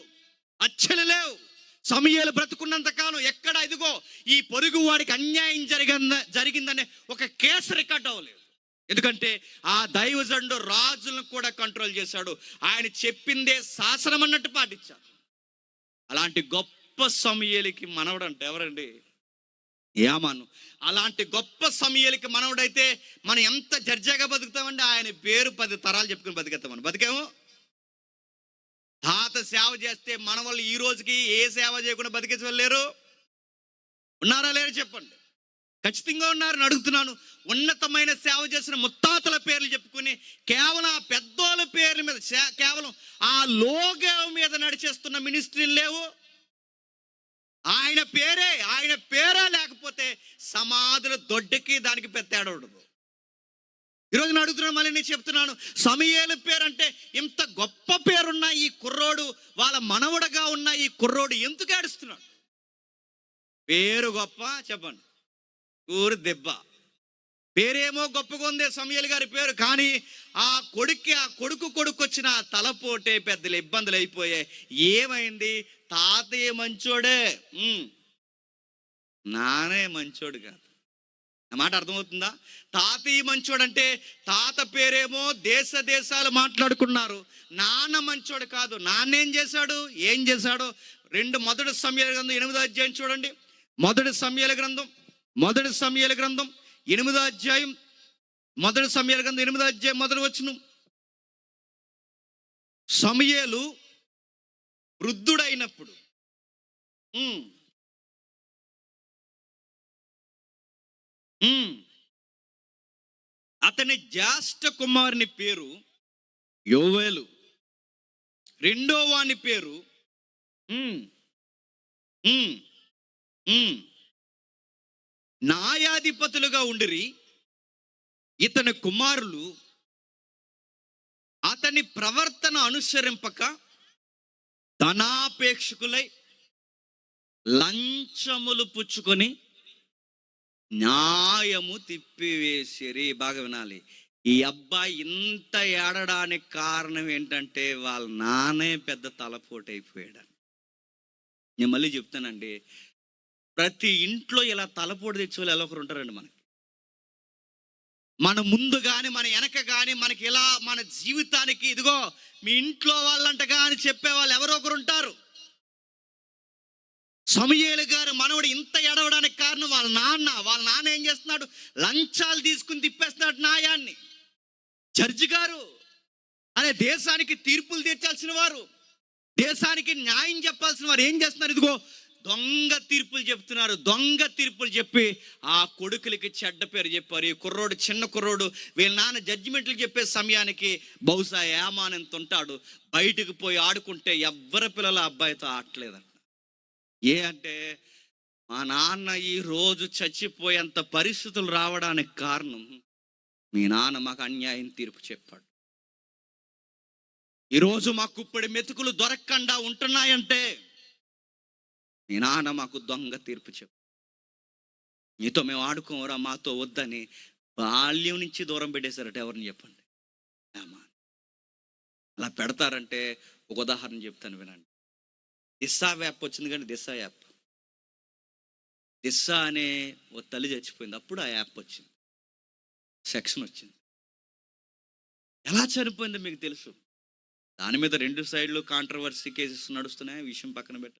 హత్యలు లేవు. సమూయేలు బ్రతుకున్నంత కాలం ఎక్కడ ఇదిగో ఈ పొరుగు వాడికి అన్యాయం జరిగిందనే ఒక కేసు రికార్డ్ అవ్వలేదు. ఎందుకంటే ఆ దైవజనుడు రాజులను కూడా కంట్రోల్ చేశాడు. ఆయన చెప్పిందే శాసనం అన్నట్టు పాటించాడు. అలాంటి గొప్ప సమూయేలుకి మనవడు అంటే ఎవరండి? యామాను. అలాంటి గొప్ప సమూయేలుకి మనవడైతే మనం ఎంత దర్జాగా బతుకుతామండి. ఆయన పేరు 10 తరాలు చెప్పుకుని బతికేస్తామని బతికేమో. తాత సేవ చేస్తే మన వాళ్ళు ఈ రోజుకి ఏ సేవ చేయకుండా బతికేసి వెళ్ళలేరు. ఉన్నారా లేరు చెప్పండి? ఖచ్చితంగా ఉన్నారని అడుగుతున్నాను. ఉన్నతమైన సేవ చేసిన ముత్తాతల పేర్లు చెప్పుకుని కేవలం ఆ పెద్దోళ్ళ పేర్ల మీద, కేవలం ఆ లోగో మీద నడిచేస్తున్న మినిస్ట్రీలు లేవు. ఆయన పేరే లేకపోతే సమాధుల దొడ్డకి దానికి పెద్ద తేడా ఉండదు. ఈరోజు నేను అడుగుతున్నాను, మళ్ళీ నేను చెప్తున్నాను, సమూయేలు పేరు అంటే ఇంత గొప్ప పేరున్న ఈ కుర్రోడు, వాళ్ళ మనవడగా ఉన్న ఈ కుర్రోడు ఎందుకు ఏడుస్తున్నాడు? పేరు గొప్ప చెప్పండి, ఊరు దెబ్బ. పేరేమో గొప్పగా ఉంది సమూయేలు గారి పేరు, కానీ ఆ కొడుకు వచ్చిన తలపోటే పెద్దలు ఇబ్బందులు అయిపోయాయి. ఏమైంది? తాతయ్య మంచోడే, నానే మంచోడు కాదు. నా మాట అర్థమవుతుందా? తాతయ్య మంచోడు అంటే తాత పేరేమో దేశాలు మాట్లాడుకున్నారు. నాన్న మంచోడు కాదు. నాన్న ఏం చేశాడు? మొదటి సమూయేలు గ్రంథం 8వ అధ్యాయం చూడండి. మొదటి సమూయేలు గ్రంథం 8వ అధ్యాయం, మొదటి సమూయేలు గ్రంథం 8వ అధ్యాయం మొదటి వచనం. సమూయేలు వృద్ధుడైనప్పుడు అతని జ్యేష్ఠ కుమారుని పేరు యోవేలు, రెండో వాని పేరు న్యాయాధిపతులుగా ఉండిరి. ఇతని కుమారులు అతని ప్రవర్తన అనుసరింపక ధనాపేక్షకులై లంచములు పుచ్చుకొని న్యాయము తిప్పివేసిరి. బాగా వినాలి. ఈ అబ్బాయి ఇంత ఏడడానికి కారణం ఏంటంటే వాళ్ళ నానే పెద్ద తలపోటు అయిపోయాడు. నేను మళ్ళీ చెప్తానండి, ప్రతి ఇంట్లో ఇలా తలపోటు తెచ్చేవాళ్ళు ఎలా ఒకరు ఉంటారండి. మన ముందు కానీ మన వెనక కానీ మనకి ఇలా మన జీవితానికి ఇదిగో మీ ఇంట్లో వాళ్ళంటగా అని చెప్పేవాళ్ళు ఎవరో ఒకరు ఉంటారు. సమూయేలు గారు మనవడు ఇంత ఎడవడానికి కారణం వాళ్ళ నాన్న ఏం చేస్తున్నాడు? లంచాలు తీసుకుని తిప్పేస్తున్నాడు న్యాయాన్ని. జడ్జి గారు అనే దేశానికి తీర్పులు తీర్చాల్సిన వారు, దేశానికి న్యాయం చెప్పాల్సిన వారు ఏం చేస్తున్నారు? ఇదిగో దొంగ తీర్పులు చెప్తున్నారు. దొంగ తీర్పులు చెప్పి ఆ కొడుకులకి చెడ్డ పేరు చెప్పారు. ఈ కుర్రోడు, చిన్న కుర్రోడు, వీళ్ళ నాన్న జడ్జిమెంట్లు చెప్పే సమయానికి బహుశా ఏమానంత ఉంటాడు. బయటకు పోయి ఆడుకుంటే ఎవ్వరి పిల్లలు అబ్బాయితో ఆడలేదంట. అంటే మా నాన్న ఈ రోజు చచ్చిపోయేంత పరిస్థితులు రావడానికి కారణం మీ నాన్న మాకు అన్యాయం తీర్పు చెప్పాడు. ఈరోజు మాకు ఇప్పుడు మెతుకులు దొరకకుండా ఉంటున్నాయంటే మీ నాన్న మాకు దొంగ తీర్పు చెప్పాడు. మీతో మేము ఆడుకోమరా, మాతో వద్దని బాల్యం నుంచి దూరం పెట్టేశారట. ఎవరిని చెప్పండి? అలా పెడతారంటే ఒక ఉదాహరణ చెప్తాను వినండి. దిశ యాప్ వచ్చింది, కానీ దిశ అనే ఓ తల్లి చచ్చిపోయింది. అప్పుడు ఆ యాప్ వచ్చింది, సెక్షన్ వచ్చింది. ఎలా చనిపోయిందో మీకు తెలుసు. దాని మీద 2 సైడ్లు కాంట్రవర్సీ కేసెస్ నడుస్తున్నాయి. విషయం పక్కన పెట్ట.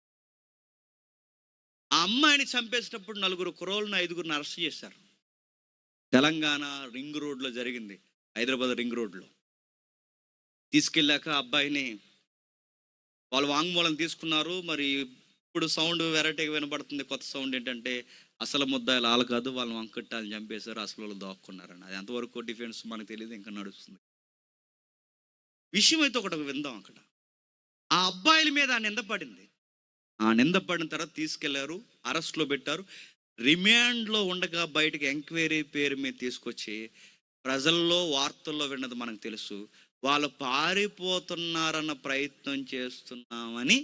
ఆ అమ్మాయిని చంపేసేటప్పుడు 4 కుర్రోళ్ళను 5గురిని అరెస్ట్ చేశారు. తెలంగాణ రింగ్ రోడ్లో జరిగింది, హైదరాబాద్ రింగ్ రోడ్లో. తీసుకెళ్ళాక అబ్బాయిని వాళ్ళు వాంగ్మూలం తీసుకున్నారు. మరి ఇప్పుడు సౌండ్ వెరైటీగా వినబడుతుంది. కొత్త సౌండ్ ఏంటంటే అసలు ముద్దాయిలు వాళ్ళు కాదు, వాళ్ళని వంకట్టాలని చంపేశారు, అసలు వాళ్ళు దాక్కున్నారని. అది ఎంతవరకు డిఫెన్స్ మనకు తెలియదు, ఇంకా నడుస్తుంది. విషయం అయితే ఒకటి విందాం. అక్కడ ఆ అబ్బాయిల మీద ఆ నింద పడింది. ఆ నింద పడిన తర్వాత తీసుకెళ్లారు, అరెస్ట్లో పెట్టారు. రిమాండ్లో ఉండగా బయటకు ఎంక్వైరీ పేరు మీద తీసుకొచ్చి ప్రజల్లో వార్తల్లో విన్నది మనకు తెలుసు. వాళ్ళు పారిపోతున్నారన్న ప్రయత్నం చేస్తున్నామని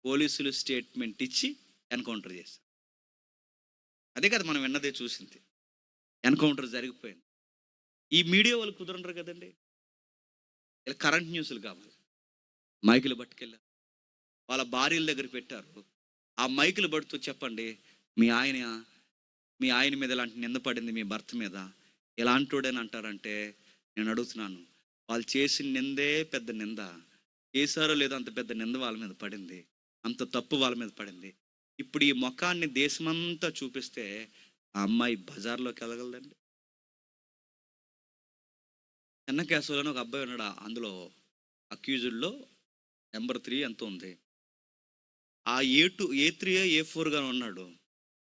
పోలీసులు స్టేట్మెంట్ ఇచ్చి ఎన్కౌంటర్ చేశారు. అదే కదా మనం విన్నదే చూసింది. ఎన్కౌంటర్ జరిగిపోయింది. ఈ మీడియా వాళ్ళు కుదరరు కదండి. ఇలా కరెంట్ న్యూస్లు కావాలి. మైకులు పట్టుకెళ్ళారు, వాళ్ళ భార్యల దగ్గర పెట్టారు. ఆ మైకులు పడుతూ చెప్పండి, మీ ఆయన మీ ఆయన మీద ఇలాంటి నింద పడింది, మీ భర్త మీద ఎలాంటోడని అంటారంటే, నేను అడుగుతున్నాను, వాళ్ళు చేసిన నిందే పెద్ద నింద. చేశారో లేదో అంత పెద్ద నింద వాళ్ళ మీద పడింది, అంత తప్పు వాళ్ళ మీద పడింది. ఇప్పుడు ఈ ముఖాన్ని దేశమంతా చూపిస్తే ఆ అమ్మాయి బజార్లోకి వెళ్ళగలదండి. చిన్న కేసులోనే ఒక అబ్బాయి ఉన్నాడు, అందులో అక్యూజ్డ్లో నెంబర్ 3 ఎంత ఉంది. ఆ A2 A3 A4గా ఉన్నాడు.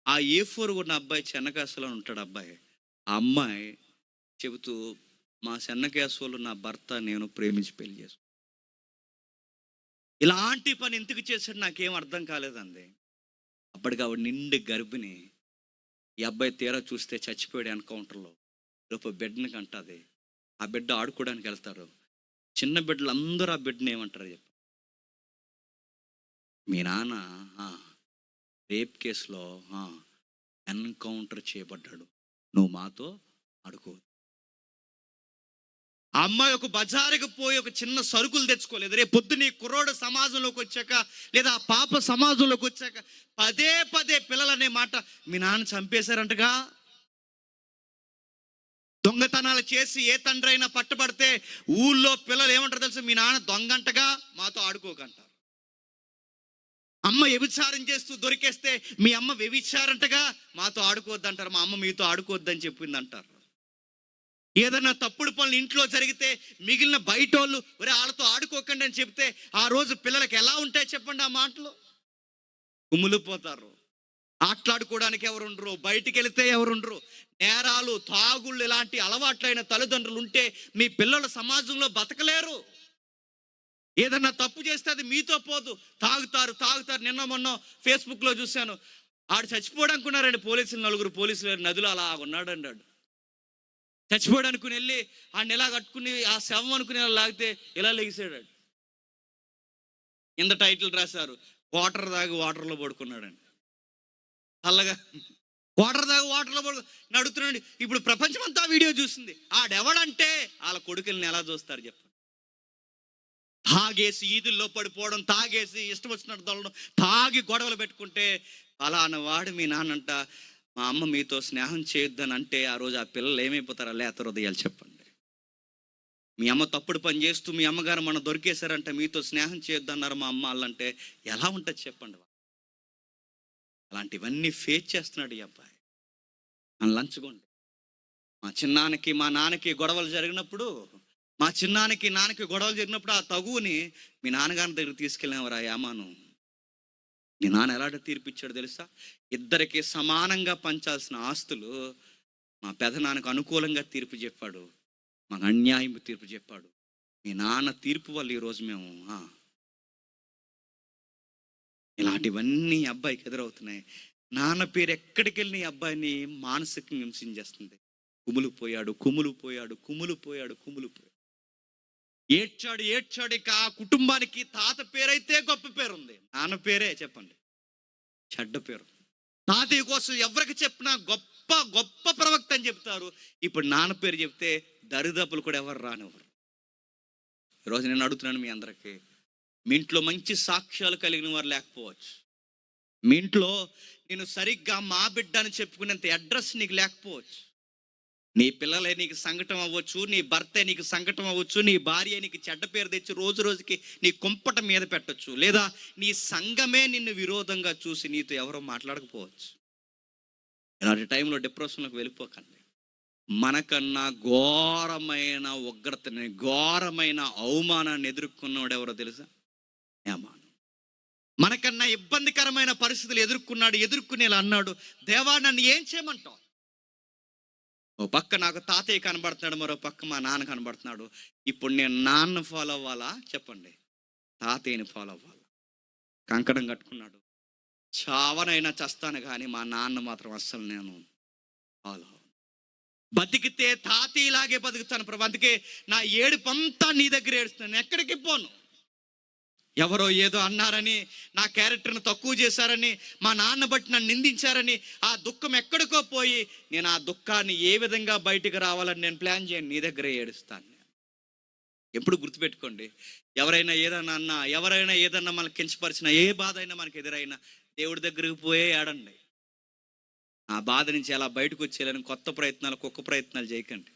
ఆ A4 ఉన్న అబ్బాయి చెన్నకేశవలో ఉంటాడు అబ్బాయి. ఆ అమ్మాయి చెబుతూ, మా చెన్నకేశవలు నా భర్త నేను ప్రేమించి పెళ్లి చేసుకున్నాను. ఇలాంటి పని ఎందుకు చేశాడు నాకేం అర్థం కాలేదండి. అప్పటికి ఆవిడ నిండి గర్భిణి. ఈ అబ్బాయి తీరా చూస్తే చచ్చిపోయాడు ఎన్కౌంటర్లో. రేపు బిడ్డని కంటది. ఆ బిడ్డ ఆడుకోవడానికి వెళ్తారు. చిన్న బిడ్డలు అందరూ ఆ బిడ్డని ఏమంటారు చెప్పు. మీ నాన్న రేప్ కేసులో ఎన్కౌంటర్ చేయబడ్డాడు, నువ్వు మాతో ఆడుకో. ఆ అమ్మాయి ఒక బజారుకి పోయి ఒక చిన్న సరుకులు తెచ్చుకోలేదు. రేపు పొద్దున్న ఈ కుర్రోడు సమాజంలోకి వచ్చాక, లేదా ఆ పాప సమాజంలోకి వచ్చాక పదే పదే పిల్లలు అనే మాట, మీ నాన్న చంపేశారంటగా. దొంగతనాలు చేసి ఏ తండ్రి అయినా పట్టుబడితే ఊళ్ళో పిల్లలు ఏమంటారు తెలుసు, మీ నాన్న దొంగంటగా, మాతో ఆడుకోకంటారు. అమ్మ వ్యభిచారం చేస్తూ దొరికేస్తే, మీ అమ్మ వ్యభిచారంటగా, మాతో ఆడుకోవద్దంటారు. మా అమ్మ మీతో ఆడుకోవద్దని చెప్పింది అంటారు. ఏదన్నా తప్పుడు పనులు ఇంట్లో జరిగితే మిగిలిన బయట వాళ్ళు వాళ్ళతో ఆడుకోకండి అని చెప్తే ఆ రోజు పిల్లలకి ఎలా ఉంటాయి చెప్పండి. ఆ మాటలు కుమ్ములిపోతారు. ఆటలాడుకోవడానికి ఎవరుండరు, బయటికి వెళితే ఎవరుండరు. నేరాలు, తాగుళ్ళు ఇలాంటి అలవాట్లైన తల్లిదండ్రులు ఉంటే మీ పిల్లల సమాజంలో బతకలేరు. ఏదన్నా తప్పు చేస్తే అది మీతో పోదు. తాగుతారు. నిన్న మొన్న ఫేస్బుక్లో చూశాను, ఆడు చచ్చిపోవడానికి ఉన్నారండి పోలీసులు, 4 పోలీసులు నదిలో అలా ఉన్నాడండి. ఆడు చచ్చిపోయాడు అనుకుని వెళ్ళి ఆడిని ఎలా కట్టుకుని ఆ శవం అనుకుని ఎలా లాగితే ఎలా లెగిసాడు. కింద టైటిల్ రాశారు, వాటర్ తాగి వాటర్లో పడుకున్నాడండి. చల్లగా వాటర్ తాగి వాటర్లో నడుతున్నాడు. ఇప్పుడు ప్రపంచం అంతా వీడియో చూస్తుంది. ఆడెవడంటే వాళ్ళ కొడుకుల్ని ఎలా చూస్తారు చెప్పండి. తాగేసి ఈదుల్లో పడిపోవడం, తాగేసి ఇష్టం వచ్చినట్టు దొల్లడం, తాగి గొడవలు పెట్టుకుంటే అలాన వాడు మీ నాన్నంట మా అమ్మ మీతో స్నేహం చేయొద్దని అంటే ఆ రోజు ఆ పిల్లలు ఏమైపోతారా లేత హృదయాలు చెప్పండి. మీ అమ్మ తప్పుడు పని చేస్తూ మీ అమ్మగారు మనం దొరికేశారంటే మీతో స్నేహం చేయొద్దన్నారు మా అమ్మ వాళ్ళంటే ఎలా ఉంటుంది చెప్పండి. అలాంటివన్నీ ఫేస్ చేస్తున్నాడు ఈ అబ్బాయి. నన్ను లంచుకోండి. మా చిన్నానికి మా నాన్నకి గొడవలు జరిగినప్పుడు, నాన్నకి గొడవలు జరిగినప్పుడు ఆ తగువుని మీ నాన్నగారి దగ్గర తీసుకెళ్ళినవరా యామాను. మీ నాన్న ఎలాంటి తీర్పు ఇచ్చాడు తెలుసా? ఇద్దరికి సమానంగా పంచాల్సిన ఆస్తులు మా పెదనాన్నకు అనుకూలంగా తీర్పు చెప్పాడు, మాకు అన్యాయం తీర్పు చెప్పాడు. మీ నాన్న తీర్పు వల్ల ఈరోజు మేము ఇలాంటివన్నీ అబ్బాయికి ఎదురవుతున్నాయి. నాన్న పేరు ఎక్కడికి వెళ్ళిన ఈ అబ్బాయిని మానసికంగా హింసించేస్తుంది. కుములిపోయాడు. ఏడ్చాడు. ఇక ఆ కుటుంబానికి తాత పేరైతే గొప్ప పేరు ఉంది, నాన్న పేరే చెప్పండి చెడ్డ పేరు. తాతయ్య కోసం ఎవరికి చెప్పినా గొప్ప ప్రవక్త అని చెప్తారు. ఇప్పుడు నాన్న పేరు చెప్తే దరిదాపులు కూడా ఎవరు రానివ్వరు. ఈరోజు నేను అడుగుతున్నాను మీ అందరికీ, మీ ఇంట్లో మంచి సాక్ష్యాలు కలిగిన వారు లేకపోవచ్చు. మీ ఇంట్లో నేను సరిగ్గా మా బిడ్డ అని చెప్పుకునేంత అడ్రస్ నీకు లేకపోవచ్చు. నీ పిల్లలే నీకు సంకటం అవ్వచ్చు, నీ భర్తే నీకు సంకటం అవ్వచ్చు, నీ భార్య నీకు చెడ్డ పేరు తెచ్చి రోజుకి నీ కుంపట మీద పెట్టచ్చు, లేదా నీ సంఘమే నిన్ను విరోధంగా చూసి నీతో ఎవరో మాట్లాడకపోవచ్చు. ఇలాంటి టైంలో డిప్రెషన్లోకి వెళ్ళిపోకండి. మనకన్నా ఘోరమైన ఉగ్రతని, ఘోరమైన అవమానాన్ని ఎదుర్కొన్నాడు ఎవరో తెలుసా? యామాను. మనకన్నా ఇబ్బందికరమైన పరిస్థితులు ఎదుర్కొని ఇలా అన్నాడు, దేవా నన్ను ఏం చేయమంటావు? ఓ పక్క నాకు తాతయ్య కనబడుతున్నాడు, మరో పక్క మా నాన్న కనబడుతున్నాడు. ఇప్పుడు నేను నాన్న ఫాలో అవ్వాలా చెప్పండి, తాతయ్యని ఫాలో అవ్వాలా? కంకణం కట్టుకున్నాడు, చావనైనా చస్తాను కానీ మా నాన్న మాత్రం అస్సలు నేను ఫాలో అవ్వను. బతికితే తాతయ్యలాగే బతుకుతాను ప్రభు. అందుకే నా ఏడుపంతా నీ దగ్గర ఏడుస్తున్నాను, ఎక్కడికి పోను. ఎవరో ఏదో అన్నారని, నా క్యారెక్టర్ని తక్కువ చేశారని, మా నాన్న బట్టి నన్ను నిందించారని ఆ దుఃఖం ఎక్కడికో పోయి నేను ఆ దుఃఖాన్ని ఏ విధంగా బయటికి రావాలని నేను ప్లాన్ చేయను, నీ దగ్గరే ఏడుస్తాను. ఎప్పుడు గుర్తుపెట్టుకోండి, ఎవరైనా ఏదన్నా అన్నా, ఎవరైనా ఏదన్నా మనకి కించపరిచినా, ఏ బాధ అయినా మనకి ఎదురైనా దేవుడి దగ్గరికి పోయే ఏడండి. ఆ బాధ నుంచి ఎలా బయటకు వచ్చేయాలని కొత్త ప్రయత్నాలు, కుక్క ప్రయత్నాలు చేయకండి.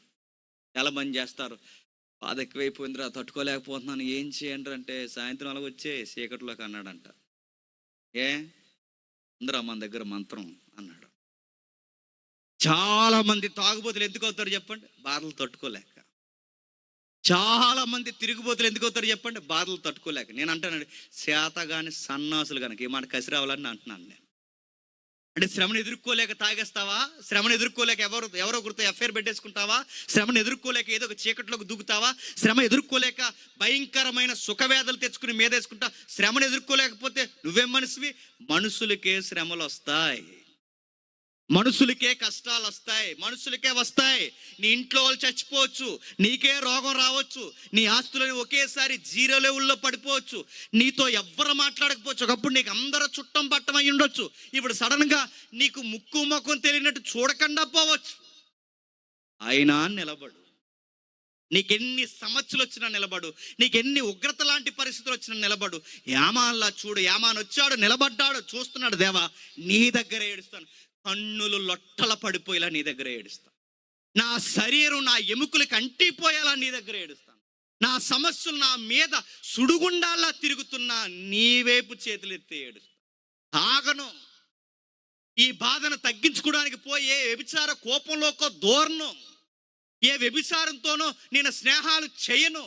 చాలా మంది చేస్తారు, బాధ ఎక్కువైపోయిందిరా తట్టుకోలేకపోతున్నాను, ఏం చేయండి అంటే సాయంత్రం అలా వచ్చే చీకట్లోకి అన్నాడంట. ఏ అందరూ మన దగ్గర మంత్రం అన్నాడు. చాలా మంది తాగుబోతులు ఎందుకు అవుతారు చెప్పండి? బాధలు తట్టుకోలేక. చాలా మంది తిరుగుబోతులు ఎందుకు అవుతారు చెప్పండి? బాధలు తట్టుకోలేక. నేను అంటానండి, చేత కానీ సన్నాసులు కనుక ఈ మాట కసి రావాలని అంటున్నాను నేను. అంటే శ్రమను ఎదుర్కోలేక తాగేస్తావా? శ్రమను ఎదుర్కోలేక ఎవరో గుర్తు ఎఫ్ఐఆర్ పెట్టేసుకుంటావా? శ్రమను ఎదుర్కోలేక ఏదో ఒక చీకట్లోకి దూకుతావా? శ్రమ ఎదుర్కోలేక భయంకరమైన సుఖవేదలు తెచ్చుకుని మీదేసుకుంటా. శ్రమను ఎదుర్కోలేకపోతే నువ్వేం మనిషివి? మనుషులకే శ్రమలు వస్తాయి, మనుషులకే కష్టాలు వస్తాయి, మనుషులకే వస్తాయి. నీ ఇంట్లో వాళ్ళు చచ్చిపోవచ్చు, నీకే రోగం రావచ్చు, నీ ఆస్తులని ఒకేసారి జీరో లెవెల్లో పడిపోవచ్చు, నీతో ఎవ్వరు మాట్లాడకపోవచ్చు. ఒకప్పుడు నీకు అందరూ చుట్టం పట్టం అయి ఉండొచ్చు, ఇప్పుడు సడన్గా నీకు ముక్కు ముఖం తెలియనట్టు చూడకుండా పోవచ్చు. అయినా నిలబడు. నీకెన్ని సమస్యలు వచ్చినా నిలబడు, నీకెన్ని ఉగ్రత లాంటి పరిస్థితులు వచ్చినా నిలబడు. యామాన్లా చూడు, యామాన్ వచ్చాడు, నిలబడ్డాడు, చూస్తున్నాడు, దేవా నీ దగ్గర ఏడుస్తాను, కన్నులు లొట్టల పడిపోయేలా నీ దగ్గర ఏడుస్తాను, నా శరీరం నా ఎముకలకి అంటిపోయేలా నీ దగ్గర ఏడుస్తాను, నా సమస్యలు నా మీద సుడుగుండాలా తిరుగుతున్నా నీ వైపు చేతులు ఎత్తి ఏడుస్తాను. తాగను, ఈ బాధను తగ్గించుకోవడానికి పోయి ఏ వ్యభిచార కోపంలోకో దూరను, ఏ వ్యభిచారంతోనో నేను స్నేహాలు చేయను.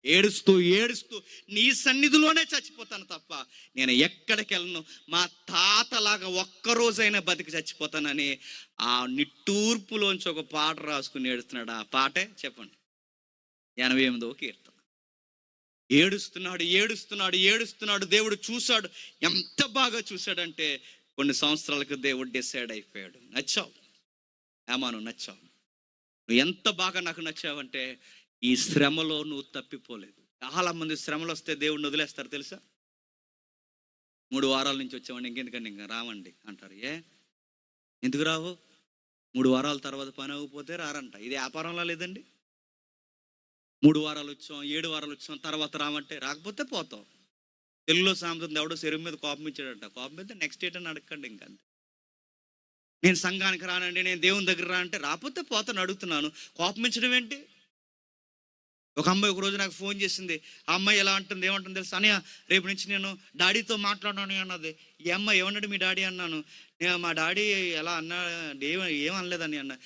ఏడుస్తూ ఏడుస్తూ నీ సన్నిధిలోనే చచ్చిపోతాను తప్ప నేను ఎక్కడికి వెళ్ళను. మా తాతలాగా ఒక్కరోజైనా బతికి చచ్చిపోతానని ఆ నిట్టూర్పులోంచి ఒక పాట రాసుకుని ఏడుస్తున్నాడు. ఆ పాటే చెప్పండి, 88వ కీర్తన. ఏడుస్తున్నాడు ఏడుస్తున్నాడు ఏడుస్తున్నాడు. దేవుడు చూశాడు, ఎంత బాగా చూశాడంటే కొన్ని సంవత్సరాలకు దేవుడు డిసైడ్ అయిపోయాడు, నచ్చావు ఏమాను, నచ్చావు, నువ్వు ఎంత బాగా నాకు నచ్చావంటే ఈ శ్రమలో నువ్వు తప్పిపోలేదు. చాలా మంది శ్రమలు వస్తే దేవుడిని వదిలేస్తారు తెలుసా? 3 వారాల నుంచి వచ్చామండి, ఇంకెందుకండి ఇంకా రావండి అంటారు. ఎందుకు రావు? 3 వారాల తర్వాత పని అవ్వకపోతే రారంట. ఇది వ్యాపారంలో లేదండి. 3 వారాలు వచ్చాం, 7 వారాలు వచ్చాం, తర్వాత రామంటే రాకపోతే పోతాం. తెలుగులో సామెత, ఎవడో శరీరం మీద కోపం ఇచ్చాడంట, కోపం మీద నెక్స్ట్ డేట్ అని అడగండి. ఇంకంతే. నేను సంఘానికి రానండి, నేను దేవుని దగ్గర రా అంటే రాకపోతే పోతాను. అడుగుతున్నాను, కోపం ఇచ్చడం ఏంటి? ఒక అమ్మాయి ఒక రోజు నాకు ఫోన్ చేసింది. ఆ అమ్మాయి ఎలా అంటుంది, ఏమంటుంది తెలుసు? అన్నయ్య రేపు నుంచి నేను డాడీతో మాట్లాడాను అన్నది. ఈ అమ్మాయి ఏమన్నాడు మీ డాడీ అన్నాను. నేను మా డాడీ ఎలా అన్నా ఏమనలేదని అన్న.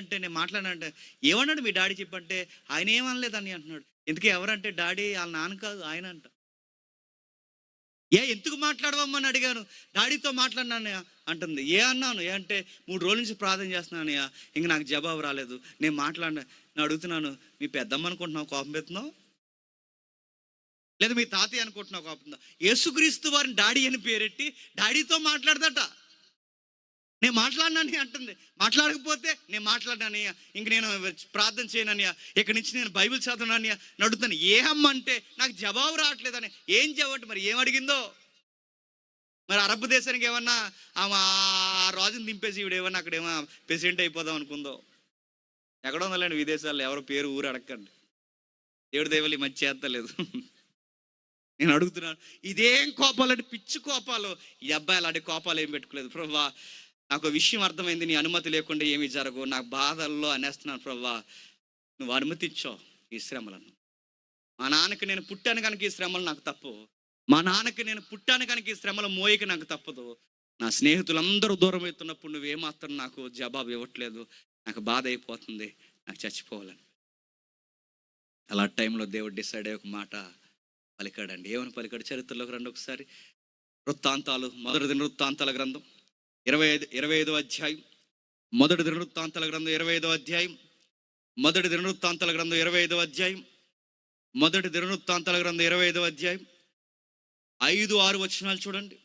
అంటే నేను మాట్లాడానంటే ఏమన్నాడు మీ డాడీ చెప్పంటే ఆయన ఏమనలేదని అంటున్నాడు. ఎందుకు ఎవరంటే డాడీ వాళ్ళ నాన్న కాదు ఆయన అంట. ఎందుకు మాట్లాడవమ్మని అడిగాను. డాడీతో మాట్లాడినానయ్య అంటుంది. అన్నాను అంటే 3 రోజుల నుంచి ప్రార్థన చేస్తున్నానయ్య, ఇంక నాకు జవాబు రాలేదు, నేను మాట్లాడినా. నేను అడుగుతున్నాను, మీ పెద్దమ్మ అనుకుంటున్నావు కోపం పెడుతున్నావు, లేదా మీ తాతయ్య అనుకుంటున్నావు కోపం? యేసుక్రీస్తు వారిని డాడీ అని పేరెట్టి డాడీతో మాట్లాడదట. నేను మాట్లాడినాని అంటుంది. మాట్లాడకపోతే నేను మాట్లాడినానయ్య, ఇంక నేను ప్రార్థన చేయనయ్య, ఇక్కడి నుంచి నేను బైబిల్ చదవనయ్య నడుతాను. అమ్మ అంటే నాకు జవాబు రావట్లేదని. ఏం జవాబు? మరి ఏం అడిగిందో? మరి అరబ్ దేశానికి ఏమన్నా ఆ రాజుని దింపేసి ఇవిడ ఏమన్నా అక్కడ ఏమన్నా ప్రెసిడెంట్ అయిపోదాం అనుకుందో? ఎక్కడ ఉందండి విదేశాల్లో, ఎవరో పేరు ఊరు అడగండి. దేవుడి దైవాలు ఈ మధ్య చేస్తలేదు. నేను అడుగుతున్నాను, ఇదేం కోపాలు అంటే పిచ్చి కోపాలు. ఈ అబ్బాయి అలాంటి కోపాలు ఏం పెట్టుకోలేదు. ప్రభువా నాకు విషయం అర్థమైంది, నీ అనుమతి లేకుండా ఏమి జరగవు, నాకు బాధల్లో అనేస్తున్నాను ప్రభువా, నువ్వు అనుమతించావు ఈ శ్రమలను. మా నాన్నకి నేను పుట్టాను కనుక ఈ శ్రమలు నాకు తప్పు, మా నాన్నకి నేను పుట్టాను కనుక ఈ శ్రమలు మోయక నాకు తప్పదు. నా స్నేహితులందరూ దూరం అవుతున్నప్పుడు నువ్వేమాత్రం నాకు జవాబు ఇవ్వట్లేదు, నాకు బాధ అయిపోతుంది, నాకు చచ్చిపోవాలని. అలా టైంలో దేవుడు డిసైడ్ అయ్యే ఒక మాట పలికాడండి. ఏమని పలికాడు? చరిత్రలోకి రండి ఒకసారి. వృత్తాంతాలు, మొదటి దినవృత్తాంతాల గ్రంథం 25వ అధ్యాయం. మొదటి దినవృత్తాంతాల గ్రంథం 25వ అధ్యాయం. మొదటి దినవృత్తాంతాల గ్రంథం 25వ అధ్యాయం. మొదటి దినవృత్తాంతాల గ్రంథం 25వ అధ్యాయం 5-6 వచనాలు చూడండి.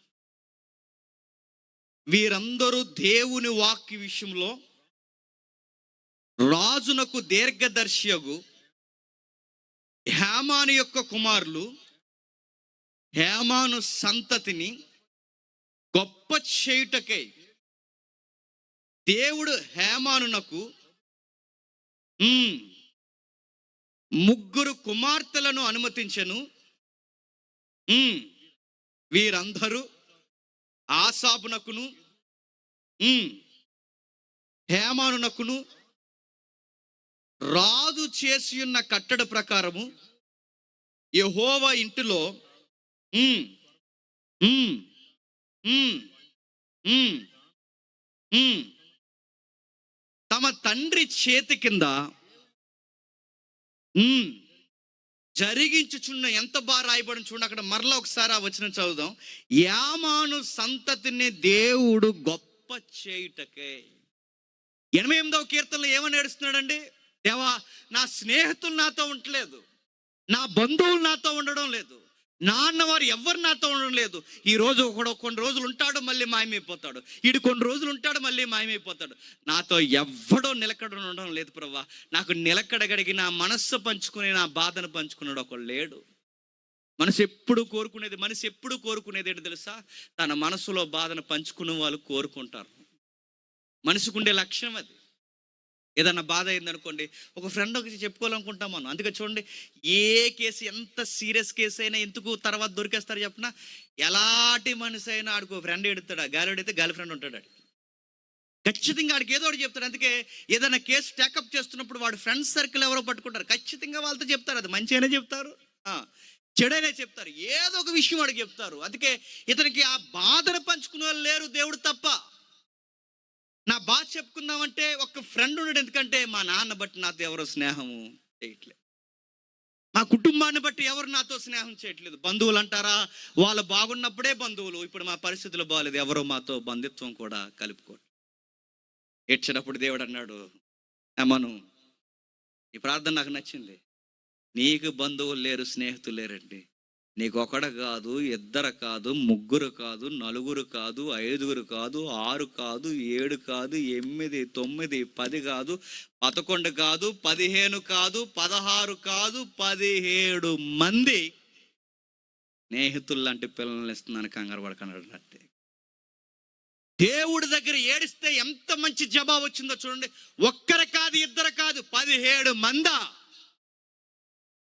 వీరందరూ దేవుని వాక్య విషయంలో రాజునకు దీర్ఘదర్శియగు హేమాను యొక్క కుమారులు, హేమాను సంతతిని గొప్ప చేయుటకై దేవుడు హేమానునకు ముగ్గురు కుమార్తెలను అనుమతించెను. వీరందరూ ఆసాపునకును హేమానునకును రాజు చేసి ఉన్న కట్టడ ప్రకారము యెహోవా ఇంటిలో తమ తండ్రి చేతి కింద జరిగించుచున్న, ఎంత బాగా రాయబడి చూడండి. అక్కడ మరలా ఒకసారి ఆ వచనం చదువుదాం. యామాను సంతతిని దేవుడు గొప్ప చేయుటకే. 88వ కీర్తనలో ఏమని ఏడుస్తున్నాడండి? దేవా, నా స్నేహితులు నాతో ఉండలేదు, నా బంధువులు నాతో ఉండడం లేదు, నాన్నవారు ఎవరు నాతో ఉండడం లేదు. ఈరోజు ఒకడు కొన్ని రోజులు ఉంటాడు, మళ్ళీ మాయమైపోతాడు. ఈడు కొన్ని రోజులు ఉంటాడు, మళ్ళీ మాయమైపోతాడు. నాతో ఎవ్వడో నిలకడ ఉండడం లేదు ప్రభువా. నాకు నిలకడగడిగి నా మనస్సు పంచుకుని నా బాధను పంచుకున్నాడు ఒకడు లేడు. మనిషి ఎప్పుడు కోరుకునేది ఏంటి తెలుసా? తన మనసులో బాధను పంచుకునే వాళ్ళు కోరుకుంటారు. మనిషికి ఉండే లక్ష్యం అది. ఏదన్నా బాధ అయిందనుకోండి, ఒక ఫ్రెండ్ ఒకటి చెప్పుకోవాలనుకుంటాం మనం. అందుకే చూడండి, ఏ కేసు, ఎంత సీరియస్ కేసు అయినా ఎందుకు తర్వాత దొరికేస్తారు చెప్పిన, ఎలాంటి మనిషి అయినా ఆడికి ఫ్రెండ్ ఎడుతాడు. గాలి ఎడితే గర్ల్ ఫ్రెండ్ ఉంటాడు. ఖచ్చితంగా ఆడికి ఏదో ఒకటి చెప్తాడు. అందుకే ఏదైనా కేసు టేకప్ చేస్తున్నప్పుడు వాడు ఫ్రెండ్స్ సర్కిల్ ఎవరో పట్టుకుంటారు, ఖచ్చితంగా వాళ్ళతో చెప్తారు. అది మంచి అయినా చెప్తారు, చెడైనా చెప్తారు, ఏదో ఒక విషయం వాడికి చెప్తారు. అందుకే ఇతనికి ఆ బాధను పంచుకునే వాళ్ళు లేరు, దేవుడు తప్ప. నా బాధ చెప్పుకుందామంటే ఒక ఫ్రెండ్ ఉన్నాడు. ఎందుకంటే మా నాన్న బట్టి నాతో ఎవరో స్నేహము చేయట్లేదు, మా కుటుంబాన్ని బట్టి ఎవరు నాతో స్నేహం చేయట్లేదు. బంధువులు అంటారా, వాళ్ళు బాగున్నప్పుడే బంధువులు, ఇప్పుడు మా పరిస్థితులు బాగలేదు, ఎవరో మాతో బంధుత్వం కూడా కలుపుకోండి. ఏడ్చినప్పుడు దేవుడు అన్నాడు, అమ్మను, ఈ ప్రార్థన నాకు నచ్చింది. నీకు బంధువులు లేరు, స్నేహితులు లేరండి. నీకు ఒకడు కాదు, ఇద్దరు కాదు, ముగ్గురు కాదు, నలుగురు కాదు, 5 కాదు, 6 కాదు, 7 కాదు, 8, 9, 10 కాదు, 11 కాదు, 15 కాదు, 16 కాదు, 17 మంది స్నేహితులు లాంటి పిల్లల్ని ఇస్తున్నాను, కంగారు పడకన్నాడు. అంతే. దేవుడి దగ్గర ఏడిస్తే ఎంత మంచి జవాబు వచ్చిందో చూడండి. ఒక్కరు కాదు, ఇద్దరు కాదు, 17 మందా.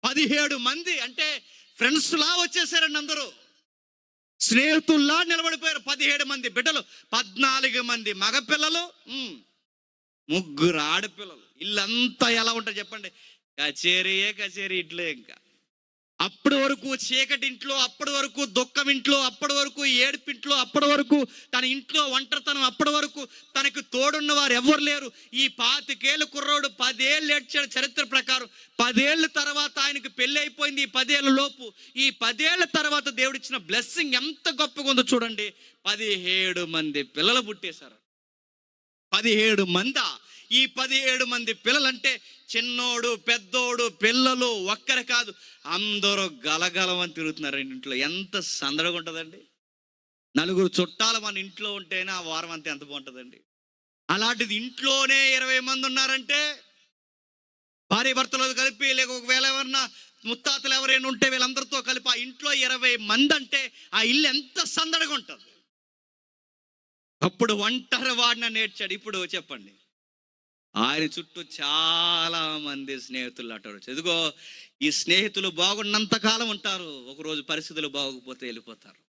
17 మంది అంటే ఫ్రెండ్స్లా వచ్చేసారండి. అందరూ స్నేహితుల్లా నిలబడిపోయారు. 17 మంది బిడ్డలు, 14 మంది మగపిల్లలు, 3 ఆడపిల్లలు. ఇల్లంతా ఎలా ఉంటుంది చెప్పండి? కచేరీ ఇట్లే. ఇంకా అప్పటి వరకు చీకటి ఇంట్లో, అప్పటి వరకు దుఃఖం ఇంట్లో, అప్పటి వరకు ఏడుపింట్లో, అప్పటి వరకు తన ఇంట్లో ఒంటరితనం, అప్పటి వరకు తనకు తోడున్న వారు ఎవరు లేరు. ఈ 25 కుర్రోడు 10 ఏళ్ళు ఏడ్చాడు. చరిత్ర ప్రకారం 10 ఏళ్ళ తర్వాత ఆయనకు పెళ్ళి అయిపోయింది. ఈ 10 ఏళ్ళ లోపు, ఈ 10 ఏళ్ళ తర్వాత దేవుడిచ్చిన బ్లెస్సింగ్ ఎంత గొప్పగా ఉందో చూడండి. 17 మంది పిల్లలు పుట్టేశారు. 17 మందా? ఈ 17 మంది పిల్లలంటే చిన్నోడు, పెద్దోడు, పిల్లలు ఒక్కరు కాదు, అందరూ గలగలమని తిరుగుతున్నారు ఇంట్లో. ఎంత సందడిగా ఉంటుందండి. 4 చుట్టాలు మన ఇంట్లో ఉంటేనే ఆ వారం అంతా ఎంత బాగుంటుందండి. అలాంటిది ఇంట్లోనే 20 మంది ఉన్నారంటే, భార్య భర్తలు కలిపి, లేక ఒకవేళ ఎవరన్నా ముత్తాతలు ఎవరైనా ఉంటే వీళ్ళందరితో కలిపి ఆ ఇంట్లో 20 మంది అంటే ఆ ఇల్లు ఎంత సందడిగా ఉంటుంది. అప్పుడు ఒంటరి వాడిన నేర్చాడు. ఇప్పుడు చెప్పండి, ఆయన చుట్టూ చాలా మంది స్నేహితులు అంటారు. ఎదుగో, ఈ స్నేహితులు బాగున్నంత కాలం ఉంటారు, ఒకరోజు పరిస్థితులు బాగోకపోతే వెళ్ళిపోతారు.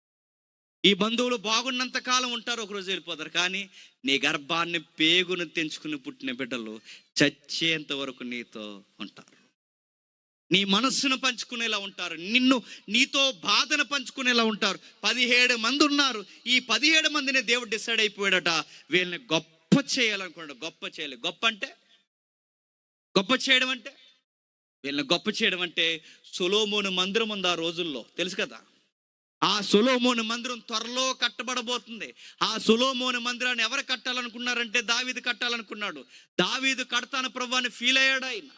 ఈ బంధువులు బాగున్నంత కాలం ఉంటారు, ఒకరోజు వెళ్ళిపోతారు. కానీ నీ గర్భాన్ని పేగును తెంచుకుని పుట్టిన బిడ్డలు చచ్చేంత వరకు నీతో ఉంటారు. నీ మనస్సును పంచుకునేలా ఉంటారు, నీతో బాధను పంచుకునేలా ఉంటారు. 17 మంది ఉన్నారు. ఈ 17 మందిని దేవుడు డిసైడ్ అయిపోయాడట, వీళ్ళని గొప్ప చేయాలనుకున్నాడు. గొప్ప చేయాలి. గొప్ప చేయడం అంటే వీళ్ళని గొప్ప చేయడం అంటే సొలొమోను మందిరం ఉంది ఆ రోజుల్లో, తెలుసు కదా. ఆ సొలొమోను మందిరం త్వరలో కట్టబడబోతుంది. ఆ సొలొమోను మందిరాన్ని ఎవరు కట్టాలనుకున్నారంటే దావీదు కట్టాలనుకున్నాడు. దావీదు కడతాను ప్రభువు అని ఫీల్ అయ్యాడు. ఆయన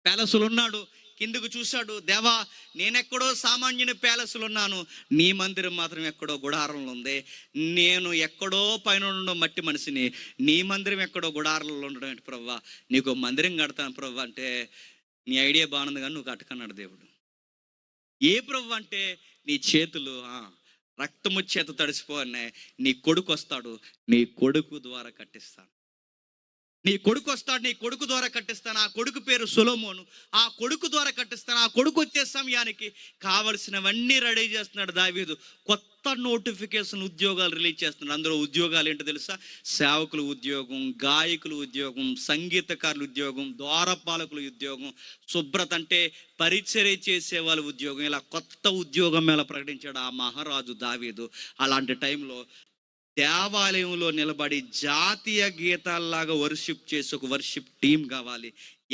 ప్యాలెస్లో ఉన్నాడు, కిందకు చూశాడు, దేవా నేనెక్కడో సామాన్యుని ప్యాలెస్లో ఉన్నాను, నీ మందిరం మాత్రం ఎక్కడో గుడారంలో ఉంది. నేను ఎక్కడో పైన ఉండడం మట్టి మనిషిని, నీ మందిరం ఎక్కడో గుడారంలో ఉండడం ఏంటి ప్రవ్వా, నీకు మందిరం కడతాను ప్రవ్వా అంటే, నీ ఐడియా బాగుంది కానీ నువ్వు కట్టకన్నాడు దేవుడు. ఏ ప్రవ్వా అంటే, నీ చేతులు రక్తము చేత తడిసిపోనే, నీ కొడుకు వస్తాడు, నీ కొడుకు ద్వారా కట్టిస్తాను. నీ కొడుకు వస్తాడు, నీ కొడుకు ద్వారా కట్టిస్తాను. ఆ కొడుకు పేరు సొలొమోను. ఆ కొడుకు ద్వారా కట్టిస్తాను. ఆ కొడుకు వచ్చే సమయానికి కావలసినవన్నీ రెడీ చేస్తున్నాడు దావీదు. కొత్త నోటిఫికేషన్ ఉద్యోగాలు రిలీజ్ చేస్తున్నాడు. అందులో ఉద్యోగాలు ఏంటో తెలుసా? సేవకుల ఉద్యోగం, గాయకుల ఉద్యోగం, సంగీతకారుల ఉద్యోగం, ద్వారపాలకుల ఉద్యోగం, శుభ్రత అంటే పరిచర్య చేసే వాళ్ళ ఉద్యోగం. ఇలా కొత్త ఉద్యోగం మేళ ప్రకటించాడు ఆ మహారాజు దావీదు. అలాంటి టైంలో దేవాలయంలో నిలబడి జాతీయ గీతాల్లాగా వర్షిప్ చేసి ఒక వర్షిప్ టీం కావాలి.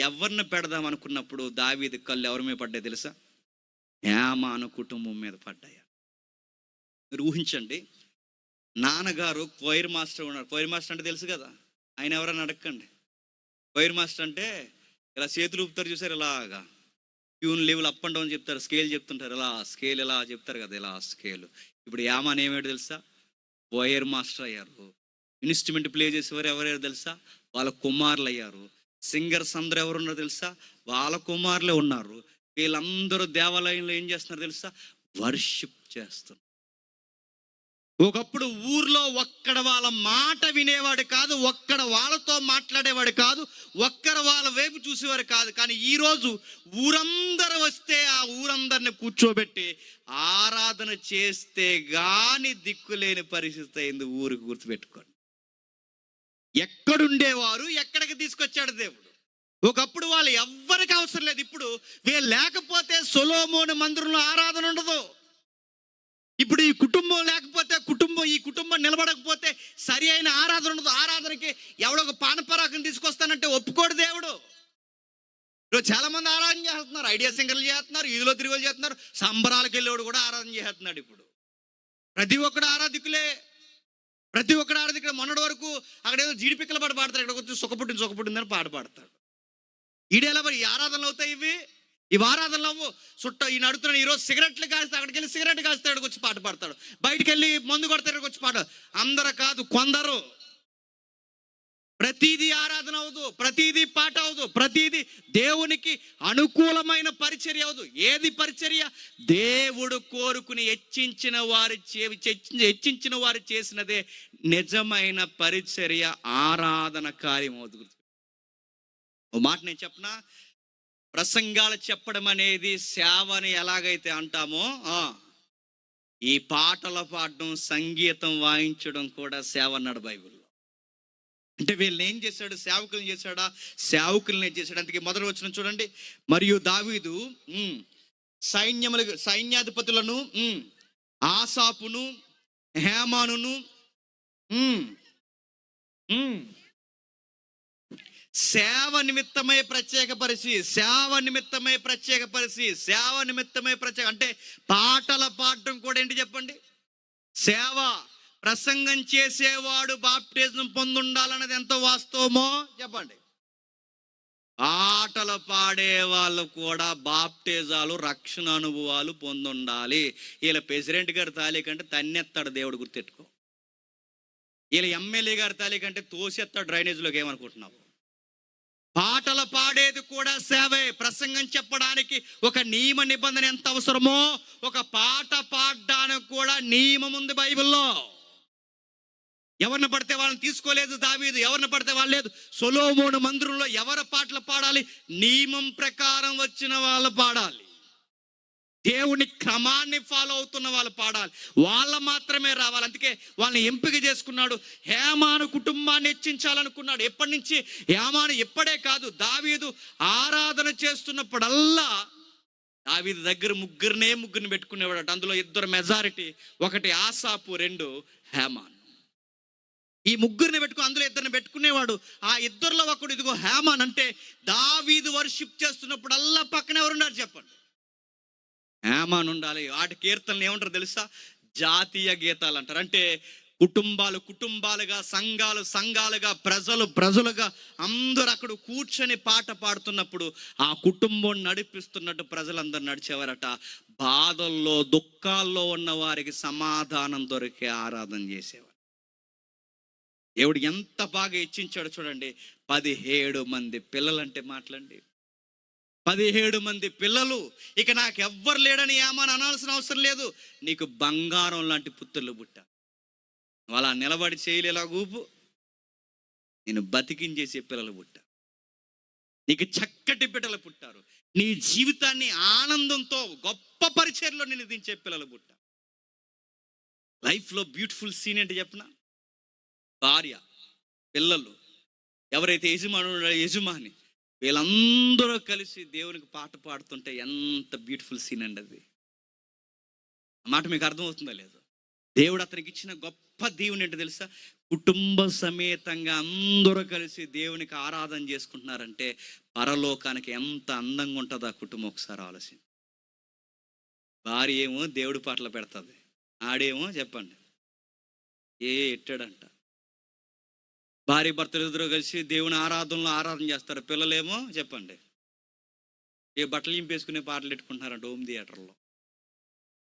ఎవరిని పెడదాం అనుకున్నప్పుడు దావీదు కళ్ళు ఎవరి మీద పడ్డాయి తెలుసా? హేమాను కుటుంబం మీద పడ్డాయి. మీరు ఊహించండి, నాన్నగారు కోయిర్ మాస్టర్ ఉన్నారు. కోయిర్ మాస్టర్ అంటే తెలుసు కదా, ఆయన ఎవరైనా అడగండి. కోయిర్ మాస్టర్ అంటే ఇలా చేతులు ఊపుతారు చూసారు, ఇలాగా tune level up and down చెప్తారు, స్కేల్ చెప్తుంటారు, ఇలా స్కేల్ ఇలా చెప్తారు కదా, ఇలా స్కేల్. ఇప్పుడు యామాన్ ఏమేడు తెలుసా? వైర్ మాస్టర్ అయ్యారు. ఇన్స్ట్రుమెంట్ ప్లే చేసేవారు ఎవరయ్యారు తెలుసా? వాళ్ళ కుమారులు అయ్యారు. సింగర్స్ అందరూ ఎవరున్నారు తెలుసా? వాళ్ళ కుమారులే ఉన్నారు. వీళ్ళందరూ దేవాలయంలో ఏం చేస్తున్నారు తెలుసా? వర్షిప్ చేస్తున్నారు. ఒకప్పుడు ఊర్లో ఒక్కడ వాళ్ళ మాట వినేవాడు కాదు, ఒక్కడ వాళ్ళతో మాట్లాడేవాడు కాదు, ఒక్కరు వాళ్ళ వైపు చూసేవారు కాదు. కానీ ఈరోజు ఊరందరూ వస్తే ఆ ఊరందరిని కూర్చోబెట్టి ఆరాధన చేస్తే గాని దిక్కులేని పరిస్థితి అయింది ఊరికి. గుర్తుపెట్టుకోండి, ఎక్కడుండేవారు ఎక్కడికి తీసుకొచ్చాడు దేవుడు. ఒకప్పుడు వాళ్ళు ఎవ్వరికి అవసరం లేదు. ఇప్పుడు వీళ్ళు లేకపోతే సొలొమోను మందిరంలో ఆరాధన ఉండదు. ఇప్పుడు ఈ కుటుంబం లేకపోతే ఈ కుటుంబం నిలబడకపోతే సరి అయిన ఆరాధన ఉండదు. ఆరాధనకి ఎవడొక పానపరాకుని తీసుకొస్తానంటే ఒప్పుకోడు దేవుడు. ఈరోజు చాలా మంది ఆరాధన చేస్తున్నారు, ఐడియా సింగర్లు చేస్తున్నారు, ఈదులో తిరుగులు చేస్తున్నారు, సంబరాలకు వెళ్ళేవాడు కూడా ఆరాధన చేస్తున్నాడు. ఇప్పుడు ప్రతి ఒక్కడు ఆరాధికులే, ప్రతి ఒక్కడు ఆరాధికులే. మొన్నటి వరకు అక్కడ ఏదో జీడిపిక్కల పాట పాడతారు, ఇక్కడ వచ్చి సుఖపుట్టిందని పాట పాడతాడు. ఈడేలా మరి ఈ ఆరాధనలు అవుతాయి? ఈ ఆరాధనలు అవ్వు. ఈయన అడుగుతున్నాడు, ఈరోజు సిగరెట్లు కాస్తే అక్కడికి వెళ్ళి సిగరెట్ కాస్తే అక్కడికి వచ్చి పాట పాడతాడు, బయటికి వెళ్ళి మందు కొడతాడు వచ్చి పాట. అందరూ కాదు, కొందరు. ప్రతిదీ ఆరాధన అవదు, ప్రతిదీ పాట అవదు, ప్రతిదీ దేవునికి అనుకూలమైన పరిచర్య అవదు. ఏది పరిచర్య? దేవుడు కోరుకుని హెచ్చించిన వారు చేసినదే నిజమైన పరిచర్య, ఆరాధన కార్యం అవుతుంది. ఓ మాట నేను చెప్పనా, ప్రసంగాలు చెప్పడం అనేది సేవని ఎలాగైతే అంటామో, ఈ పాటలు పాడడం, సంగీతం వాయించడం కూడా సేవ అన్నాడు బైబిల్లో. అంటే వీళ్ళని ఏం చేశాడు? సేవకులను చేశాడా? సేవకులనే చేశాడు. అందుకే మొదటి వచనం చూడండి. మరియు దావీదు సైన్యాధిపతులను ఆసాపును హేమానును సేవ నిమిత్తమై ప్రత్యేకపరిచి అంటే పాటల పాడటం కూడా ఏంటి చెప్పండి? సేవ. ప్రసంగం చేసేవాడు బాప్టిజం పొందుండాలన్నది ఎంత వాస్తవమో చెప్పండి. పాటలు పాడే వాళ్ళు కూడా బాప్టిజాలు, రక్షణ అనుభవాలు పొందుండాలి. వీళ్ళ ప్రెసిడెంట్ గారి తాళి కంటే తన్నెత్తాడు దేవుడు, గుర్తెట్టుకో. వీళ్ళ ఎమ్మెల్యే గారి తాళి కంటే తోసేస్తాడు డ్రైనేజ్లోకి. ఏమనుకుంటున్నావు? పాటలు పాడేది కూడా సేవే. ప్రసంగం చెప్పడానికి ఒక నియమ నిబంధన ఎంత అవసరమో, ఒక పాట పాడడానికి కూడా నియమం ఉంది బైబిల్లో. ఎవరిని పడితే వాళ్ళని తీసుకోలేదు దావీదు, ఎవరిని పడితే వాళ్ళు లేదు. సొలొమోను మందిరంలో ఎవరి పాటలు పాడాలి? నియమం ప్రకారం వచ్చిన వాళ్ళు పాడాలి. దేవుని క్రమాన్ని ఫాలో అవుతున్న వాళ్ళు పాడాలి, వాళ్ళ మాత్రమే రావాలి. అందుకే వాళ్ళని ఎంపిక చేసుకున్నాడు. హేమాను కుటుంబాన్ని హెచ్చించాలనుకున్నాడు. ఎప్పటి నుంచి? హేమాను ఎప్పుడే కాదు, దావీదు ఆరాధన చేస్తున్నప్పుడల్లా దావీదు దగ్గర ముగ్గురిని పెట్టుకునేవాడు. అందులో ఇద్దరు మెజారిటీ, ఒకటి ఆసాపు, రెండు హేమాను. ఈ ముగ్గురిని పెట్టుకుని అందులో ఇద్దరిని పెట్టుకునేవాడు. ఆ ఇద్దరిలో ఒకడు ఇదిగో హేమాన్. అంటే దావీదు వర్షిప్ చేస్తున్నప్పుడల్లా పక్కన ఎవరున్నారు చెప్పండి? హేమాన్ ఉండాలి. వాటి కీర్తనలు ఏమంటారు తెలుసా? జాతీయ గీతాలు అంటారు. అంటే కుటుంబాలు కుటుంబాలుగా, సంఘాలు సంఘాలుగా, ప్రజలు ప్రజలుగా అందరూ అక్కడ కూర్చొని పాట పాడుతున్నప్పుడు ఆ కుటుంబం నడిపిస్తున్నట్టు ప్రజలందరూ నడిచేవారట. బాధల్లో దుఃఖాల్లో ఉన్న వారికి సమాధానం దొరికే ఆరాధన చేసేవారు. దేవుడు ఎంత బాగా ఇచ్చించాడు చూడండి. 17 మంది పిల్లలంటే మాట్లాడండి. 17 మంది పిల్లలు. ఇక నాకు ఎవ్వరు లేడని ఏమని అనాల్సిన అవసరం లేదు. నీకు బంగారం లాంటి పుత్రులు పుట్టారు. నువ్వు అలా నిలబడి చేయలేలా ఊపు, నేను బతికించేసే పిల్లలు పుట్టారు. నీకు చక్కటి బిడ్డలు పుట్టారు. నీ జీవితాన్ని ఆనందంతో గొప్ప పరిచర్లో నేను దించే పిల్లలు పుట్టారు. లైఫ్లో బ్యూటిఫుల్ సీన్ ఏంటి చెప్పనా? భార్య, పిల్లలు, ఎవరైతే యజమాని వీళ్ళందరూ కలిసి దేవునికి పాట పాడుతుంటే ఎంత బ్యూటిఫుల్ సీన్ అండి అది. ఆ మాట మీకు అర్థమవుతుందా లేదు? దేవుడు అతనికి ఇచ్చిన గొప్ప దేవుని ఏంటో తెలుసా? కుటుంబ సమేతంగా అందరూ కలిసి దేవునికి ఆరాధన చేసుకుంటున్నారంటే పరలోకానికి ఎంత అందంగా ఉంటుందో ఆ కుటుంబం ఒకసారి ఆలోచన. భార్య ఏమో దేవుడి పాటలు పెడుతుంది, ఆడేమో చెప్పండి ఎట్టాడంట. భార్య భర్తలు ఇద్దరు కలిసి దేవుని ఆరాధన చేస్తారు. పిల్లలేమో చెప్పండి ఏ బట్టలు ఇంపేసుకునే పాటలు పెట్టుకుంటున్నారంట హోమ్ థియేటర్లో.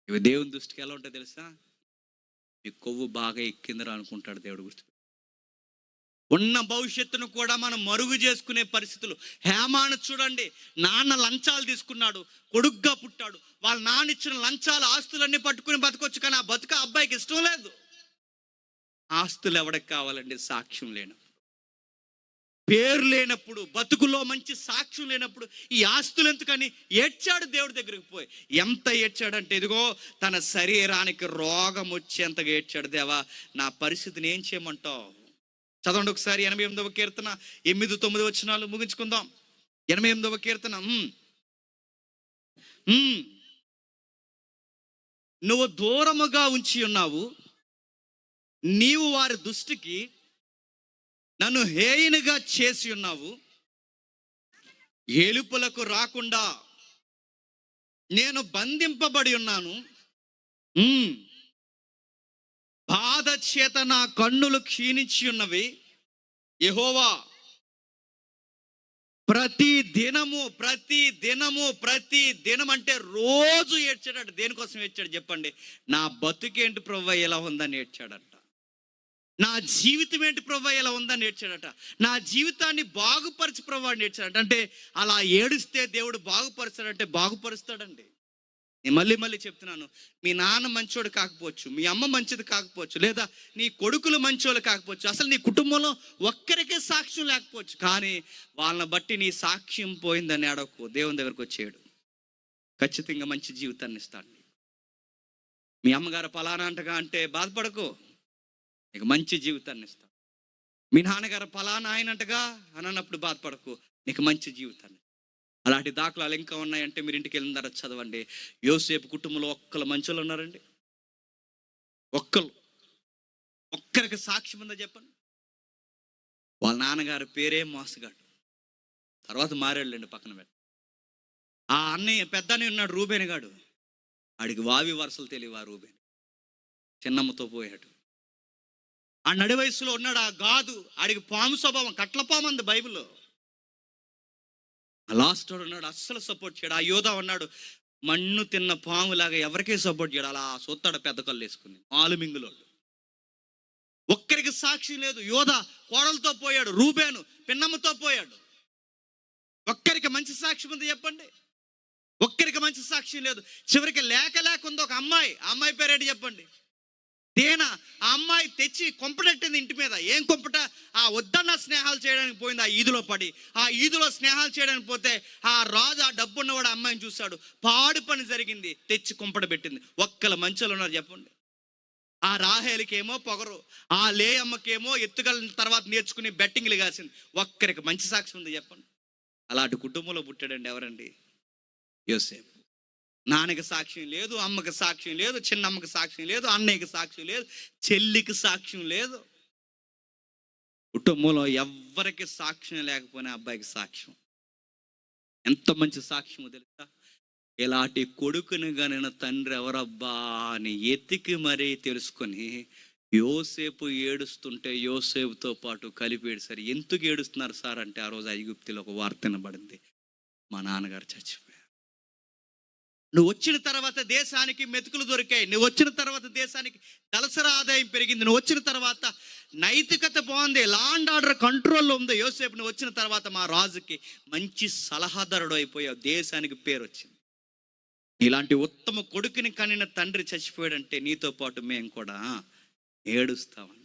ఇవి దేవుని దృష్టికి ఎలా ఉంటాయి తెలుసా? మీ కొవ్వు బాగా ఎక్కిందిరా అనుకుంటాడు దేవుడు. గుర్తు ఉన్న భవిష్యత్తును కూడా మనం మరుగు చేసుకునే పరిస్థితులు. హేమాను చూడండి, నాన్న లంచాలు తీసుకున్నాడు, కొడుగ్గా పుట్టాడు. వాళ్ళ నాన్న ఇచ్చిన లంచాలు ఆస్తులన్నీ పట్టుకుని బతకొచ్చు, కానీ ఆ బతుక అబ్బాయికి ఇష్టం లేదు. ఆస్తులు ఎవరికి కావాలండి? సాక్ష్యం లేనప్పుడు, పేరు లేనప్పుడు, బతుకులో మంచి సాక్ష్యం లేనప్పుడు ఈ ఆస్తులు ఎందుకని ఏడ్చాడు దేవుడి దగ్గరికి పోయి. ఎంత ఏడ్చాడంటే ఇదిగో తన శరీరానికి రోగం వచ్చేంతగా ఏడ్చాడు. దేవా నా పరిస్థితిని ఏం చేయమంటావు? చదవండి ఒకసారి 88వ కీర్తన 8-9 వచనాలు ముగించుకుందాం. 88వ కీర్తన. నువ్వు దూరముగా ఉంచి ఉన్నావు, నీవు వారి దృష్టికి నన్ను హేయనుగా చేసి ఉన్నావు. ఏలుపులకు రాకుండా నేను బంధింపబడి ఉన్నాను. బాధ చేత నా కన్నులు క్షీణించి ఉన్నవి. యెహోవా ప్రతి దినము అంటే రోజు ఏడ్చాడట. దేనికోసం ఏడ్చాడు చెప్పండి? నా బతుకేంటి ప్రభువా ఎలా ఉందని ఏడ్చాడట. నా జీవితం ఏంటి ప్రభువా ఎలా ఉందని ఏడ్చాడట. నా జీవితాన్ని బాగుపరిచి ప్రభువా ఏడ్చాడట. అంటే అలా ఏడుస్తే దేవుడు బాగుపరుస్తాడంటే బాగుపరుస్తాడండి. నేను మళ్ళీ చెప్తున్నాను, మీ నాన్న మంచోడు కాకపోవచ్చు, మీ అమ్మ మంచిది కాకపోవచ్చు, లేదా నీ కొడుకులు మంచోళ్ళు కాకపోవచ్చు, అసలు నీ కుటుంబంలో ఒక్కరికే సాక్ష్యం లేకపోవచ్చు, కానీ వాళ్ళని బట్టి నీ సాక్ష్యం పోయిందని అడగకు. దేవుని దగ్గరకు వచ్చేయడు, ఖచ్చితంగా మంచి జీవితాన్ని ఇస్తాడు. మీ అమ్మగారు పలానా అంటగా అంటే బాధపడకు, నీకు మంచి జీవితాన్ని ఇస్తాడు. మీ నాన్నగారు పలానా ఆయనంటగా అని అన్నప్పుడు బాధపడకు, నీకు మంచి జీవితాన్ని. అలాంటి దాఖలాలు ఇంకా ఉన్నాయంటే మీరు ఇంటికి వెళ్ళిన తర్వాత చదవండి. యోసేపు కుటుంబంలో ఒక్కరు మంచోళ్ళు ఉన్నారండి? ఒక్కరికి సాక్ష్యం ఉందా చెప్పండి? వాళ్ళ నాన్నగారి పేరే మోసగాడు, తర్వాత మారాడులేండి పక్కన పెట్టి. ఆ అన్నయ్య పెద్దనే ఉన్నాడు రూబేన్ గాడు, ఆడికి వావి వరుసలు తెలియవా రూబేన్, చిన్నమ్మతో పోయాడు. ఆ నడి వయసులో ఉన్నాడు ఆ గాదు, ఆడికి పాము స్వభావం, కట్ల పాము అంది బైబిల్లో. లాస్ట్ వాడు ఉన్నాడు, అస్సలు సపోర్ట్ చేయడు. ఆ యోధా ఉన్నాడు, మన్ను తిన్న పాములాగా ఎవరికే సపోర్ట్ చేయడు, అలా సొత్తాడు పెద్ద కళ్ళు వేసుకుని ఆలుమింగులోడు. ఒక్కరికి సాక్షి లేదు. యోధా కోడలతో పోయాడు, రూబేను పిన్నమ్మతో పోయాడు. ఒక్కరికి మంచి సాక్ష్యం ఉంది చెప్పండి? ఒక్కరికి మంచి సాక్ష్యం లేదు. చివరికి లేక ఉంది ఒక అమ్మాయి, ఆ అమ్మాయి పేరేంటి చెప్పండి? తేనా. ఆ అమ్మాయి తెచ్చి కొంపటెట్టింది ఇంటి మీద. ఏం కొంపట? ఆ వద్దన్న స్నేహాలు చేయడానికి పోయింది, ఆ ఈదులో పడి. ఆ ఈదులో స్నేహాలు చేయడానికి పోతే ఆ రాజు, ఆ డబ్బున్నవాడు అమ్మాయిని చూశాడు, పాడు పని జరిగింది, తెచ్చి కొంపట పెట్టింది. ఒక్కల మంచోళ్ళు ఉన్నారు చెప్పండి? ఆ రాహేలకేమో పొగరు, ఆ లేయమ్మకేమో ఎత్తుగల తర్వాత నేర్చుకుని బెట్టింగ్లు కాసింది. ఒక్కరికి మంచి సాక్ష్యం ఉంది చెప్పండి? అలాంటి కుటుంబంలో పుట్టాడండి ఎవరండి? యోసేపు. నాన్నకి సాక్ష్యం లేదు, అమ్మకి సాక్ష్యం లేదు, చిన్నమ్మకి సాక్ష్యం లేదు, అన్నయ్యకి సాక్ష్యం లేదు, చెల్లికి సాక్ష్యం లేదు. కుటుంబంలో ఎవ్వరికి సాక్ష్యం లేకపోయినా అబ్బాయికి సాక్ష్యం. ఎంత మంచి సాక్ష్యమో తెలుసా? ఇలాంటి కొడుకుని గనిన తండ్రి ఎవరబ్బా అని ఎత్తికి మరీ తెలుసుకొని యోసేపు ఏడుస్తుంటే యోసేపుతో పాటు కలిపి ఏడుస్తారు. ఎందుకు ఏడుస్తున్నారు సార్ అంటే, ఆ రోజు ఐగుప్తులో ఒక వార్త వినబడింది, మా నాన్నగారు చచ్చిపోయారు. నువ్వు వచ్చిన తర్వాత దేశానికి మెతుకులు దొరికాయి, నువ్వు వచ్చిన తర్వాత దేశానికి దళసరి ఆదాయం పెరిగింది, నువ్వు వచ్చిన తర్వాత నైతికత బాగుంది, లా అండ్ ఆర్డర్ కంట్రోల్లో ఉంది. యోసేపు నువ్వు వచ్చిన తర్వాత మా రాజుకి మంచి సలహాదారుడు అయిపోయావు, దేశానికి పేరు వచ్చింది. ఇలాంటి ఉత్తమ కొడుకుని కనిన తండ్రి చచ్చిపోయాడంటే నీతో పాటు మేము కూడా ఏడుస్తామన్నా.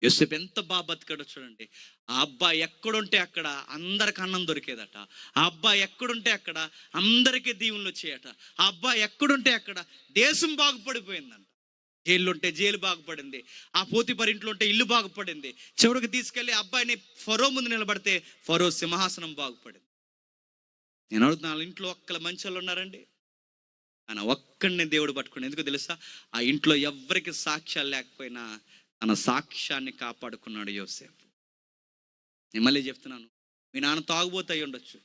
యోసేపు ఎంత బాగా బతికాడో చూడండి. ఆ అబ్బాయి ఎక్కడుంటే అక్కడ అందరికి అన్నం దొరికేదట, ఆ అబ్బాయి ఎక్కడుంటే అక్కడ అందరికీ దీవులు వచ్చాయట, ఆ అబ్బాయి ఎక్కడుంటే అక్కడ దేశం బాగుపడిపోయిందంట. జైల్లో ఉంటే జైలు బాగుపడింది, ఆ పోతిపరి ఇంట్లో ఉంటే ఇల్లు బాగుపడింది, చివరికి తీసుకెళ్ళి అబ్బాయిని ఫరో ముందు నిలబడితే ఫరో సింహాసనం బాగుపడింది. నేను అడుగుతున్నాను, ఇంట్లో ఒక్కల మంచి వాళ్ళు ఉన్నారండి? ఆయన ఒక్కడిని దేవుడు పట్టుకుని, ఎందుకు తెలుసా? ఆ ఇంట్లో ఎవ్వరికి సాక్ష్యాలు లేకపోయినా తన సాక్ష్యాన్ని కాపాడుకున్నాడు యోసేపు. నేను మళ్ళీ చెప్తున్నాను, మీ నాన్న తాగుబోతు అయి ఉండొచ్చు,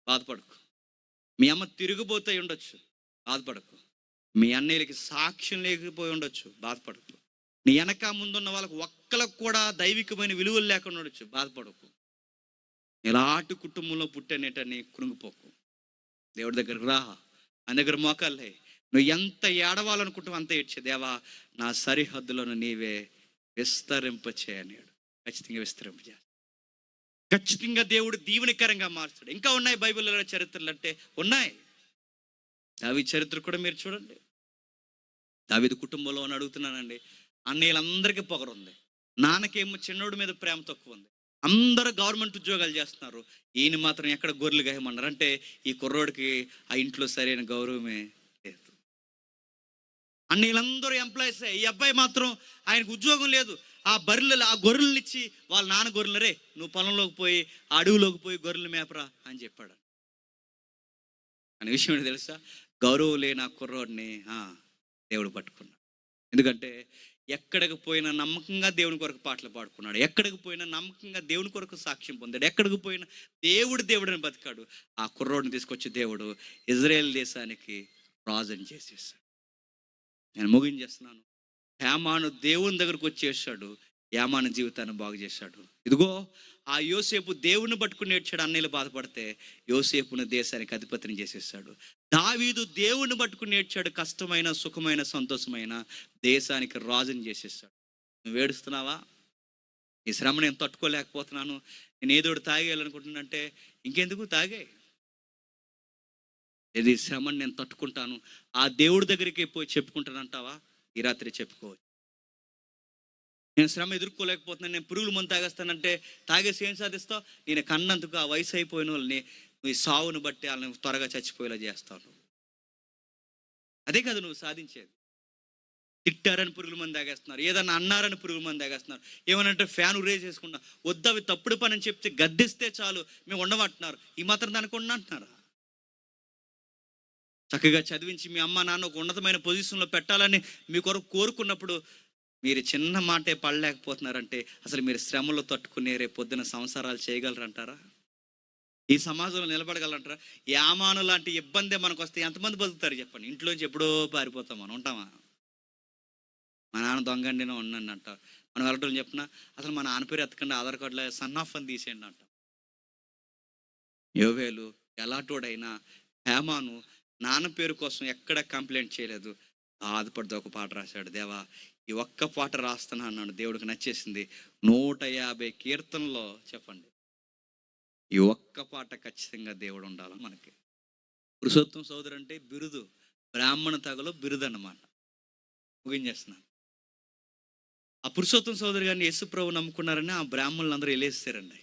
బాధపడకు. మీ అమ్మ తిరుగుబోతు అయి ఉండొచ్చు, బాధపడకు. మీ అన్నయ్యలకి సాక్ష్యం లేకపోయి ఉండొచ్చు, బాధపడకు. నీ వెనక ముందున్న వాళ్ళకు ఒక్కలకు కూడా దైవికమైన విలువలు లేకుండా ఉండొచ్చు, బాధపడకు. ఎలాంటి కుటుంబంలో పుట్టనేటని కృంగిపోకు. దేవుడి దగ్గరకు రా, ఆయన దగ్గర మోకాళ్ళే. నువ్వు ఎంత ఏడవాలనుకుంటావు అంత ఏడ్చే, దేవా నా సరిహద్దులను నీవే విస్తరింపచేయన్నాడు. ఖచ్చితంగా విస్తరింపచేస్తాడు. ఖచ్చితంగా దేవుడు దీవెనకరంగా మార్చాడు. ఇంకా ఉన్నాయి బైబిల్లో చరిత్రలు అంటే ఉన్నాయి. దావీదు చరిత్ర కూడా మీరు చూడండి. దావీదు కుటుంబంలో అని అడుగుతున్నానండి, అన్నయ్యలందరికీ పొగరుంది, నాన్నకేమో చిన్నోడి మీద ప్రేమ తక్కువ ఉంది, అందరూ గవర్నమెంట్ ఉద్యోగాలు చేస్తున్నారు, ఈయన మాత్రం ఎక్కడ గొర్రెలు గాయమన్నారు. అంటే ఈ కుర్రోడికి ఆ ఇంట్లో సరైన గౌరవమే లేదు. అన్నయ్యలందరూ ఎంప్లాయీస్, ఈ అబ్బాయి మాత్రం ఆయనకు ఉద్యోగం లేదు. ఆ బర్రెలు, ఆ గొర్రెలను ఇచ్చి వాళ్ళ నాన్న గొర్రెలు, రే నువ్వు పొలంలోకి పోయి ఆ అడవిలోకి పోయి గొర్రెలు మేపరా అని చెప్పాడు. అనే విషయం ఏంటి తెలుసా? గౌరవం లేని ఆ కుర్రోడిని దేవుడు పట్టుకున్నాడు. ఎందుకంటే ఎక్కడికి పోయినా నమ్మకంగా దేవుని కొరకు పాటలు పాడుకున్నాడు, ఎక్కడికి పోయినా నమ్మకంగా దేవుని కొరకు సాక్ష్యం పొందాడు, ఎక్కడికి పోయినా దేవుడిని బతికాడు. ఆ కుర్రోడిని తీసుకొచ్చి దేవుడు ఇజ్రాయేల్ దేశానికి రాజుని చేసేసాడు. నేను ముగించేస్తున్నాను. హేమాను దేవుని దగ్గరకు వచ్చేసాడు, యామాను జీవితాన్ని బాగు చేశాడు. ఇదిగో ఆ యోసేపు దేవుని పట్టుకుని నేర్చాడు, అన్నయ్యలు బాధపడితే యోసేపును దేశానికి అధిపతిని చేసేసాడు. దావీదు దేవుని పట్టుకుని నేర్చాడు, కష్టమైన సుఖమైన సంతోషమైన దేశానికి రాజుని చేసేసాడు. నువ్వు ఏడుస్తున్నావా? ఈ శ్రమ నేను తట్టుకోలేకపోతున్నాను, నేను ఏదో తాగేయాలనుకుంటున్నానంటే ఇంకెందుకు తాగే. ఇది శ్రమని నేను తట్టుకుంటాను, ఆ దేవుడి దగ్గరికి పోయి చెప్పుకుంటానంటావా? ఈ రాత్రి చెప్పుకోవచ్చు. నేను శ్రమ ఎదుర్కోలేకపోతున్నాను, నేను పురుగుల మందు తాగేస్తానంటే తాగేసి ఏం సాధిస్తావు? నేను కన్నందుకు ఆ వయసు అయిపోయిన వాళ్ళని నీ సావును బట్టి వాళ్ళని త్వరగా చచ్చిపోయేలా చేస్తావు. అదే కదా నువ్వు సాధించేది. తిట్టారని పురుగుల మంది తాగేస్తున్నారు, ఏదన్నా అన్నారని పురుగుల మంది తాగేస్తున్నారు, ఏమనంటే ఫ్యాన్ రేజ్ చేసుకున్నా, వద్దు అవి తప్పుడు పని అని చెప్తే గద్దిస్తే చాలు మేము ఉండమంటున్నారు. ఈ మాత్రం దానికి అంటున్నారా? చక్కగా చదివించి మీ అమ్మ నాన్న ఒక ఉన్నతమైన పొజిషన్లో పెట్టాలని మీ కొరకు కోరుకున్నప్పుడు మీరు చిన్న మాటే పడలేకపోతున్నారంటే అసలు మీరు శ్రమలో తట్టుకునే రేపు పొద్దున సంసారాలు చేయగలరంటారా? ఈ సమాజంలో నిలబడగలరంటారా? యామాను లాంటి ఇబ్బంది మనకు వస్తే ఎంతమంది బతుకుతారు చెప్పండి? ఇంట్లోంచి ఎప్పుడో పారిపోతాం, మనం ఉంటామా? మా నాన్న దొంగండినో ఉన్నాను అంట, మనం వెళ్ళటం చెప్పిన అసలు మా నాన్న పేరు ఎత్తకండి, ఆధార్ కార్డులో సన్ ఆఫ్ అని తీసేయండి అంట. యోవేలు ఎలాంటోడైనా హేమాను నాన్న పేరు కోసం ఎక్కడ కంప్లైంట్ చేయలేదు, బాధపడితే ఒక పాట రాశాడు. దేవా ఈ ఒక్క పాట రాస్తున్నా అన్నాడు, దేవుడికి నచ్చేసింది. 150 కీర్తనలో చెప్పండి, ఈ ఒక్క పాట ఖచ్చితంగా దేవుడు ఉండాలి మనకి. పురుషోత్తం సోదరు అంటే బిరుదు, బ్రాహ్మణ తెగలో బిరుదు అన్నమాట. ముగించేస్తున్నాను. ఆ పురుషోత్తం సోదరు గారిని యేసు ప్రభు నమ్ముకున్నారని ఆ బ్రాహ్మణులు అందరూ ఎలేస్తారండి.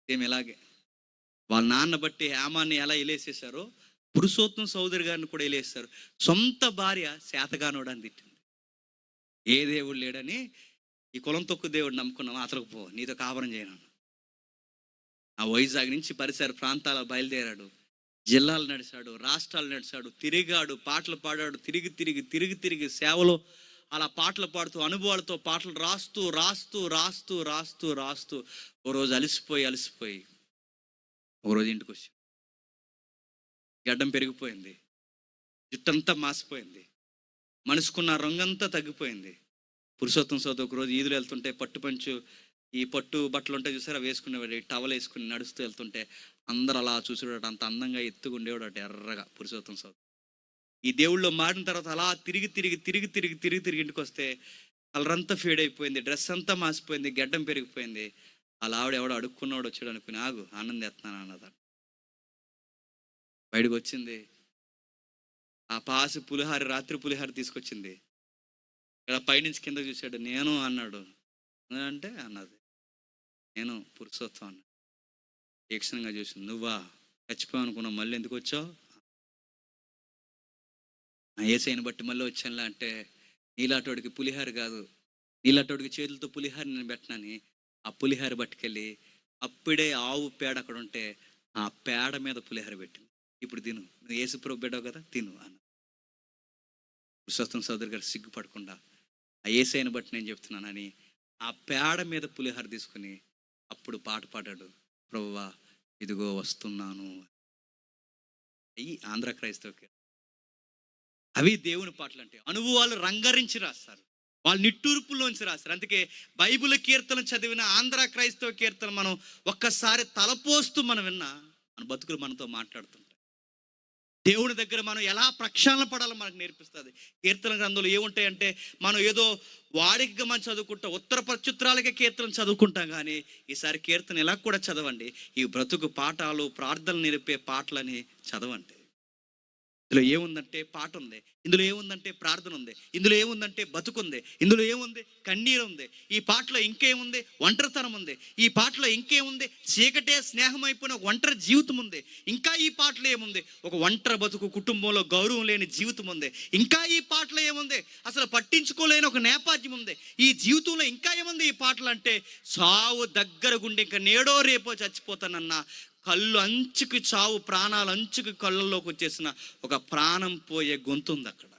సేమ్ ఇలాగే వాళ్ళ నాన్న బట్టి హేమాన్ని ఎలా ఎలేసేసారో పురుషోత్తం సోదరు గారిని కూడా ఎలేస్తారు. సొంత భార్య శాతగానోడు అని తిట్టింది. ఏ దేవుడు లేడని ఈ కులం తొక్కు దేవుడు నమ్ముకున్నావు, అతలకు పో, నీతో కాపురం చేయను. ఆ వైజాగ్ నుంచి పరిసర ప్రాంతాల బయలుదేరాడు, జిల్లాలు నడిచాడు, రాష్ట్రాలు నడిచాడు, తిరిగాడు, పాటలు పాడాడు, తిరిగి తిరిగి తిరిగి తిరిగి సేవలో అలా పాటలు పాడుతూ అనుభవాలతో పాటలు రాస్తూ రాస్తూ రాస్తూ రాస్తూ రాస్తూ ఓ రోజు అలసిపోయి ఒకరోజు ఇంటికి వచ్చి గడ్డం పెరిగిపోయింది, జుట్టంతా మాసిపోయింది, మనసుకున్న రంగంతా తగ్గిపోయింది. పురుషోత్తం సోదరు ఒకరోజు ఈదులు వెళ్తుంటే ఈ పట్టు బట్టలు ఉంటాయి చూసారా, వేసుకునేవాడు, టవల్ వేసుకుని నడుస్తూ వెళ్తుంటే అందరూ అలా చూసేవాడు. అంత అందంగా ఎత్తుగా ఉండేవాడు అటు ఎర్రగా పురుషోత్తం సోదరు. ఈ దేవుళ్ళు మారిన తర్వాత అలా తిరిగి తిరిగి తిరిగి తిరిగి తిరిగి తిరిగి ఇంటికి వస్తే కలర్ అంతా ఫేడ్ అయిపోయింది, డ్రెస్ అంతా మాసిపోయింది, గడ్డం పెరిగిపోయింది. అలా ఆవిడ ఎవడో అడుక్కున్నవాడు వచ్చాడు అనుకుని, ఆగు ఆనందేస్తున్నాను అన్నదా. బయటకు వచ్చింది, ఆ పాసి పులిహార, రాత్రి పులిహార తీసుకొచ్చింది. ఇలా పైనుంచి కింద చూశాడు. నేను అన్నాడు. అంటే అన్నది, నేను పురుషోత్తం అన్న. తీక్షణంగా చూసింది. నువ్వా? చచ్చిపోయావు అనుకున్నావు, మళ్ళీ ఎందుకు వచ్చావు? ఏసైని బట్టి మళ్ళీ వచ్చానులే అంటే, నీలాటోడికి పులిహార కాదు, నీలాటోడికి చేతులతో పులిహార నేను పెట్టనని ఆ పులిహార పట్టుకెళ్ళి అప్పుడే ఆవు పేడ అక్కడ ఉంటే ఆ పేడ మీద పులిహార పెట్టింది. ఇప్పుడు తిను, నువ్వు యేసుప్రభు బిడ్డవు కదా, తిను అన్న. పురుషోత్తం సోదరు గారు సిగ్గుపడకుండా, ఆ ఏసైని బట్టి నేను చెప్తున్నానని ఆ పేడ మీద పులిహార తీసుకుని అప్పుడు పాట పాడాడు. ప్రభువా ఇదిగో వస్తున్నాను. అవి ఆంధ్ర క్రైస్తవకి అవి దేవుని పాటలు అంటే అనుభవాలు రంగరించి రాస్తారు, వాళ్ళు నిట్టూర్పులోంచి రాస్తారు. అందుకే బైబిల్ కీర్తన చదివిన ఆంధ్ర క్రైస్తవ కీర్తన మనం ఒక్కసారి తలపోస్తూ మనం విన్నా మన బతుకులు మనతో మాట్లాడుతుంటాయి. దేవుని దగ్గర మనం ఎలా ప్రక్షాళన పడాలో మనకు నేర్పిస్తుంది. కీర్తన గ్రంథంలో ఏముంటాయంటే, మనం ఏదో వాడికిగా మనం చదువుకుంటాం, ఉత్తర ప్రత్యుత్తరాలకే కీర్తన చదువుకుంటాం. కానీ ఈసారి కీర్తన ఎలా కూడా చదవండి. ఈ బ్రతుకు పాఠాలు, ప్రార్థనలు నేర్పే పాటలని చదవండి. ఇందులో ఏముందంటే పాట ఉంది, ఇందులో ఏముందంటే ప్రార్థన ఉంది, ఇందులో ఏముందంటే బతుకుంది, ఇందులో ఏముంది కన్నీరు ఉంది. ఈ పాటలో ఇంకేముంది? ఒంటరితనం ఉంది. ఈ పాటలో ఇంకేముంది? చీకటే స్నేహం అయిపోయిన ఒక ఒంటరి జీవితం ఉంది. ఇంకా ఈ పాటలో ఏముంది? ఒక ఒంటరి బతుకు, కుటుంబంలో గౌరవం లేని జీవితం ఉంది. ఇంకా ఈ పాటలో ఏముంది? అసలు పట్టించుకోలేని ఒక నేపథ్యం ఉంది. ఈ జీవితంలో ఇంకా ఏముంది ఈ పాటలు అంటే, చావు దగ్గర గుండె ఇంకా నేడో రేపో చచ్చిపోతానన్నా, కళ్ళు అంచుకి చావు, ప్రాణాలు అంచుకి కళ్ళల్లోకి వచ్చేసిన ఒక ప్రాణం పోయే గొంతు ఉంది అక్కడ.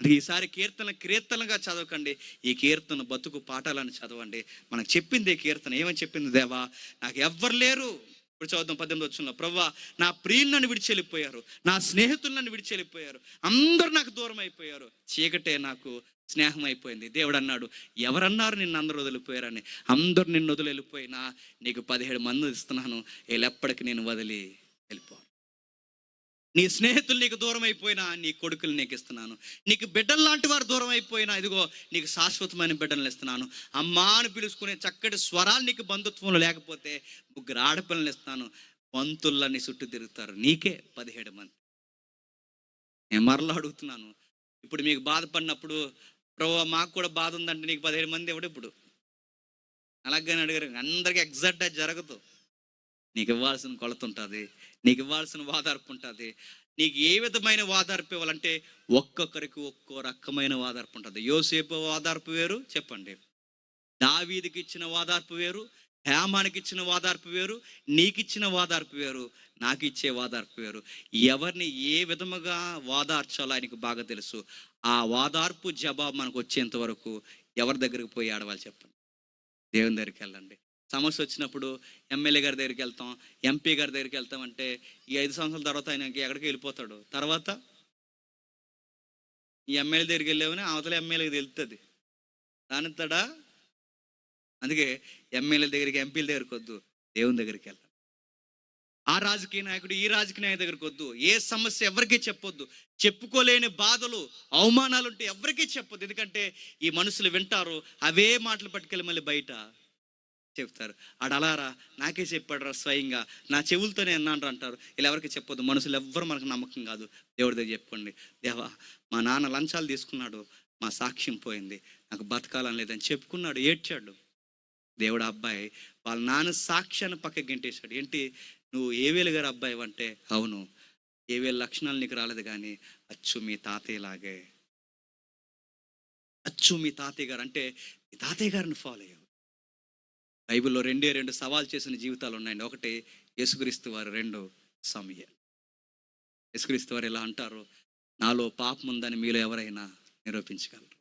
ఈసారి కీర్తనగా చదవకండి, ఈ కీర్తన బతుకు పాఠాలని చదవండి. మనకు చెప్పింది కీర్తన ఏమని చెప్పింది? దేవా నాకు ఎవ్వరు లేరు. ఇప్పుడు చదువుతాం 18వ వచనంలో, ప్రభువా నా ప్రియులు నన్ను విడిచి వెళ్ళిపోయారు, నా స్నేహితులు నన్ను విడిచి వెళ్ళిపోయారు, అందరూ నాకు దూరం అయిపోయారు, చీకటే నాకు స్నేహం అయిపోయింది. దేవుడు అన్నాడు, ఎవరన్నారు నిన్ను అందరూ వదిలిపోయారని? అందరూ నిన్ను వదిలి వెళ్ళిపోయినా నీకు 17 మంది ఇస్తున్నాను, వీళ్ళెప్పటికీ నేను వదిలి వెళ్ళిపో. నీ స్నేహితులు నీకు దూరం అయిపోయినా నీ కొడుకులు నీకు ఇస్తున్నాను. నీకు బిడ్డలు లాంటి వారు దూరం అయిపోయినా ఇదిగో నీకు శాశ్వతమైన బిడ్డలను ఇస్తున్నాను. అమ్మా అని పిలుచుకునే చక్కటి స్వరాలు నీకు బంధుత్వంలో లేకపోతే 3 ఆడపిల్లలు ఇస్తాను. పంతులన్నీ చుట్టూ తిరుగుతారు, నీకే 17 మంది. నేను మరలా అడుగుతున్నాను, ఇప్పుడు మీకు బాధపడినప్పుడు, ప్రభువా మాకు కూడా బాధ ఉందంటే నీకు 17 మంది ఎవడు? ఇప్పుడు అలాగని అడిగారు. అందరికీ ఎగ్జాక్ట్గా జరగదు. నీకు ఇవ్వాల్సిన కొలత ఉంటుంది, నీకు ఇవ్వాల్సిన వాదార్పు ఉంటుంది. నీకు ఏ విధమైన వాదార్పు ఇవ్వాలంటే ఒక్కొక్కరికి ఒక్కో రకమైన వాదార్పు ఉంటుంది. యోసేపు వాదార్పు వేరు, చెప్పండి. దావీదుకి ఇచ్చిన వాదార్పు వేరు, హేమానికి ఇచ్చిన వాదార్పు వేరు, నీకిచ్చిన వాదార్పు వేరు, నాకు ఇచ్చే వాదార్పు వేరు. ఎవరిని ఏ విధముగా వాదార్చాలో ఆయనకు బాగా తెలుసు. ఆ వాదార్పు జవాబు మనకు వచ్చేంత వరకు ఎవరి దగ్గరికి పోయి ఆడవాలి చెప్పండి? దేవుని దగ్గరికి వెళ్ళండి. సమస్య వచ్చినప్పుడు ఎమ్మెల్యే గారి దగ్గరికి వెళ్తాం, ఎంపీ గారి దగ్గరికి వెళ్తామంటే ఈ 5 సంవత్సరాల తర్వాత ఆయనకి ఎక్కడికి వెళ్ళిపోతాడు. తర్వాత ఈ ఎమ్మెల్యే దగ్గరికి వెళ్ళామని అవతల ఎమ్మెల్యేకి తెలుస్తుంది, రానిస్తాడా? అందుకే ఎమ్మెల్యే దగ్గరికి, ఎంపీల దగ్గరికి వద్దు, దేవుని దగ్గరికి వెళ్ళాలి. ఆ రాజకీయ నాయకుడు ఈ రాజకీయ నాయకుడి దగ్గరికి వద్దు. ఏ సమస్య ఎవరికీ చెప్పొద్దు. చెప్పుకోలేని బాధలు, అవమానాలు ఉంటే ఎవరికీ చెప్పొద్దు. ఎందుకంటే ఈ మనుషులు వింటారు, అవే మాటలు పట్టుకెళ్ళి మళ్ళీ బయట చెప్తారు. అలారా నాకే చెప్పాడు స్వయంగా, నా చెవులతోనే అన్నాడు అంటారు. ఇలా ఎవరికి చెప్పొద్దు. మనుషులు ఎవ్వరు మనకు నమ్మకం కాదు. దేవుడి దగ్గర చెప్పుకోండి, దేవా మా నాన్న లంచాలు తీసుకున్నాడు, మా సాక్ష్యం పోయింది, నాకు బతకాలని లేదని చెప్పుకున్నాడు, ఏడ్చాడు. దేవుడు అబ్బాయి వాళ్ళ నాన్న సాక్ష్యాన్ని పక్కకి గెంటేశాడు. ఏంటి, నువ్వు ఏవేలు గారు అబ్బాయి అంటే, అవును, ఏవేలు లక్షణాలు నీకు రాలేదు కానీ అచ్చు మీ తాతయ్యలాగే, అచ్చు మీ తాతయ్య గారు అంటే మీ తాతయ్య గారిని ఫాలో అయ్యావు. బైబిల్లో 2 సవాల్ చేసిన జీవితాలు ఉన్నాయండి. ఒకటి యేసుక్రీస్తు వారు, 2 సమూయేలు. యేసుక్రీస్తు వారు ఇలా అంటారు, నాలో పాపం ఉందని మీలో ఎవరైనా నిరూపించగలరు.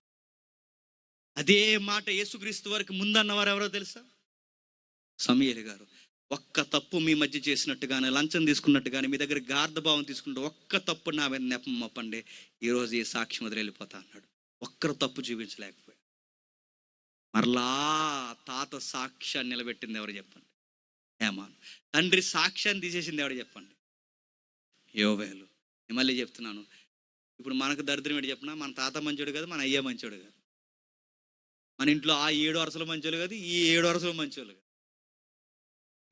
అదే మాట యేసుక్రీస్తు వారికి ముందన్నవారు ఎవరో తెలుసా? సమూయేలు గారు. ఒక్క తప్పు మీ మధ్య చేసినట్టుగానే, లంచం తీసుకున్నట్టుగానే, మీ దగ్గర గార్ధభావం తీసుకుంటూ ఒక్క తప్పు నా మీద నెపం మోపండి, ఈరోజు ఈ సాక్ష్యం వదిలి వెళ్ళిపోతా అన్నాడు. ఒక్కరు తప్పు చూపించలేకపోయారు. మరలా తాత సాక్ష్యాన్ని నిలబెట్టింది ఎవరు చెప్పండి? హేమాను. తండ్రి సాక్ష్యాన్ని తీసేసింది ఎవరు చెప్పండి? యోవేలు. నేను మళ్ళీ చెప్తున్నాను, ఇప్పుడు మనకు దరిద్రం ఏంటి చెప్పినా, మన తాత మంచోడు కాదు, మన అయ్య మంచోడు కాదు. మన ఇంట్లో ఆ 7 వరుసలు మంచోళ్ళు కాదు, ఈ 7 వరుసలు మంచోళ్ళు కాదు.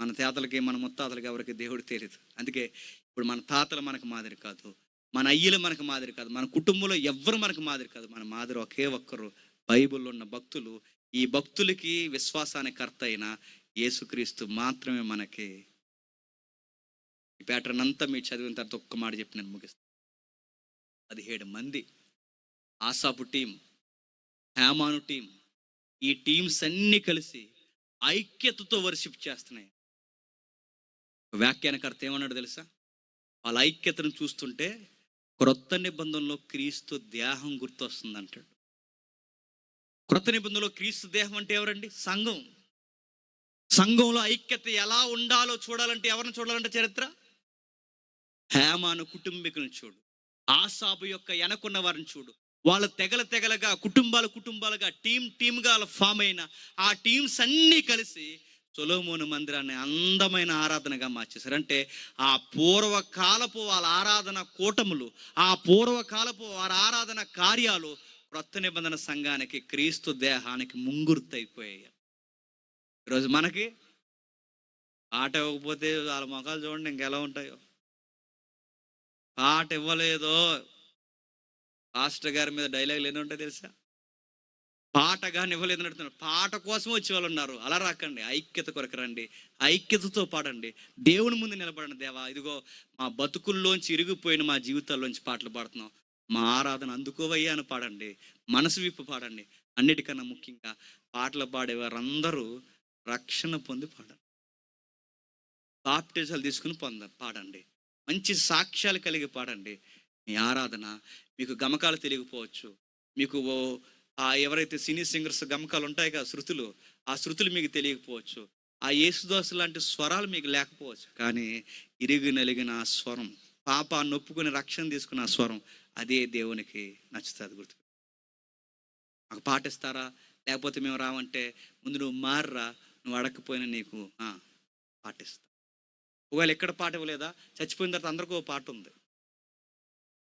మన తాతలకి మన ముత్తాతలకి ఎవరికి దేవుడు తెలియదు. అందుకే ఇప్పుడు మన తాతలు మనకు మాదిరి కాదు, మన అయ్యలు మనకు మాదిరి కాదు, మన కుటుంబంలో ఎవ్వరు మనకు మాదిరి కాదు. మన మాదిరి ఒకే ఒక్కరు, బైబిల్లో ఉన్న భక్తులు. ఈ భక్తులకి విశ్వాసానికి కర్త అయిన యేసుక్రీస్తు మాత్రమే మనకి. ఈ ప్యాటర్న్ అంతా మీరు చదివిన తర్వాత ఒక్క మాట చెప్పి నేను ముగిస్తాను. 17 మంది ఆసాపు టీం, హేమాను టీం, ఈ టీమ్స్ అన్నీ కలిసి ఐక్యతతో వర్షిప్ చేస్తున్నాయి. వ్యాఖ్యానకర్త ఏమన్నాడు తెలుసా? వాళ్ళ ఐక్యతను చూస్తుంటే క్రొత్త నిబంధనలో క్రీస్తు దేహం గుర్తొస్తుంది అంటాడు. క్రొత్త నిబంధనలో క్రీస్తు దేహం అంటే ఎవరండి? సంఘం. సంఘంలో ఐక్యత ఎలా ఉండాలో చూడాలంటే ఎవరిని చూడాలంటే చరిత్ర? హేమాను కుటుంబీకులను చూడు, ఆసాపు యొక్క వెనకున్న వారిని చూడు. వాళ్ళు తెగలుగా కుటుంబాలుగా టీమ్గా ఫామ్ అయిన ఆ టీమ్స్ అన్నీ కలిసి సొలొమోను మందిరాన్ని అందమైన ఆరాధనగా మార్చేశారు. అంటే ఆ పూర్వకాలపు వాళ్ళ ఆరాధన కూటములు, ఆ పూర్వకాలపు వారి ఆరాధన కార్యాలు క్రొత్త నిబంధన సంఘానికి, క్రీస్తు దేహానికి ముంగుర్తయిపోయాయి. ఈరోజు మనకి పాట ఇవ్వకపోతే వాళ్ళ మొఖాలు చూడండి ఇంకెలా ఉంటాయో. పాట ఇవ్వలేదో పాస్టర్ గారి మీద డైలాగులు ఎన్ని ఉంటాయి తెలుసా? పాట కానీ ఇవ్వలేదు నడుతున్నారు, పాట కోసం వచ్చే వాళ్ళు ఉన్నారు. అలా రాకండి, ఐక్యత కొరకు రండి, ఐక్యతతో పాడండి, దేవుని ముందు నిలబడండి. దేవా, ఇదిగో మా బతుకుల్లోంచి ఇరిగిపోయిన మా జీవితాల్లోంచి పాటలు పాడుతున్నాం, మా ఆరాధన అందుకోవయ్యా అని పాడండి, మనసు విప్పు పాడండి. అన్నిటికన్నా ముఖ్యంగా పాటలు పాడేవారందరూ రక్షణ పొంది పాడండి, బాప్టిజాలు తీసుకుని పాడండి, మంచి సాక్ష్యాలు కలిగి పాడండి. మీ ఆరాధన, మీకు గమకాలు తెలియకపోవచ్చు, మీకు ఎవరైతే సినీ సింగర్స్ గమకాలు ఉంటాయి కదా, శృతులు, ఆ శృతులు మీకు తెలియకపోవచ్చు, ఆ యేసుదాసు లాంటి స్వరాలు మీకు లేకపోవచ్చు, కానీ ఇరిగి నలిగిన ఆ స్వరం, పాప నొప్పుకుని రక్షణ తీసుకున్న ఆ స్వరం, అదే దేవునికి నచ్చుతుంది. గుర్తు మాకు పాటిస్తారా? లేకపోతే మేము రావంటే ముందు నువ్వు మారరా, నువ్వు అడగకపోయినా నీకు పాటిస్తా. ఒకవేళ ఎక్కడ పాట ఇవ్వలేదా, చచ్చిపోయిన తర్వాత అందరికీ పాట ఉంది,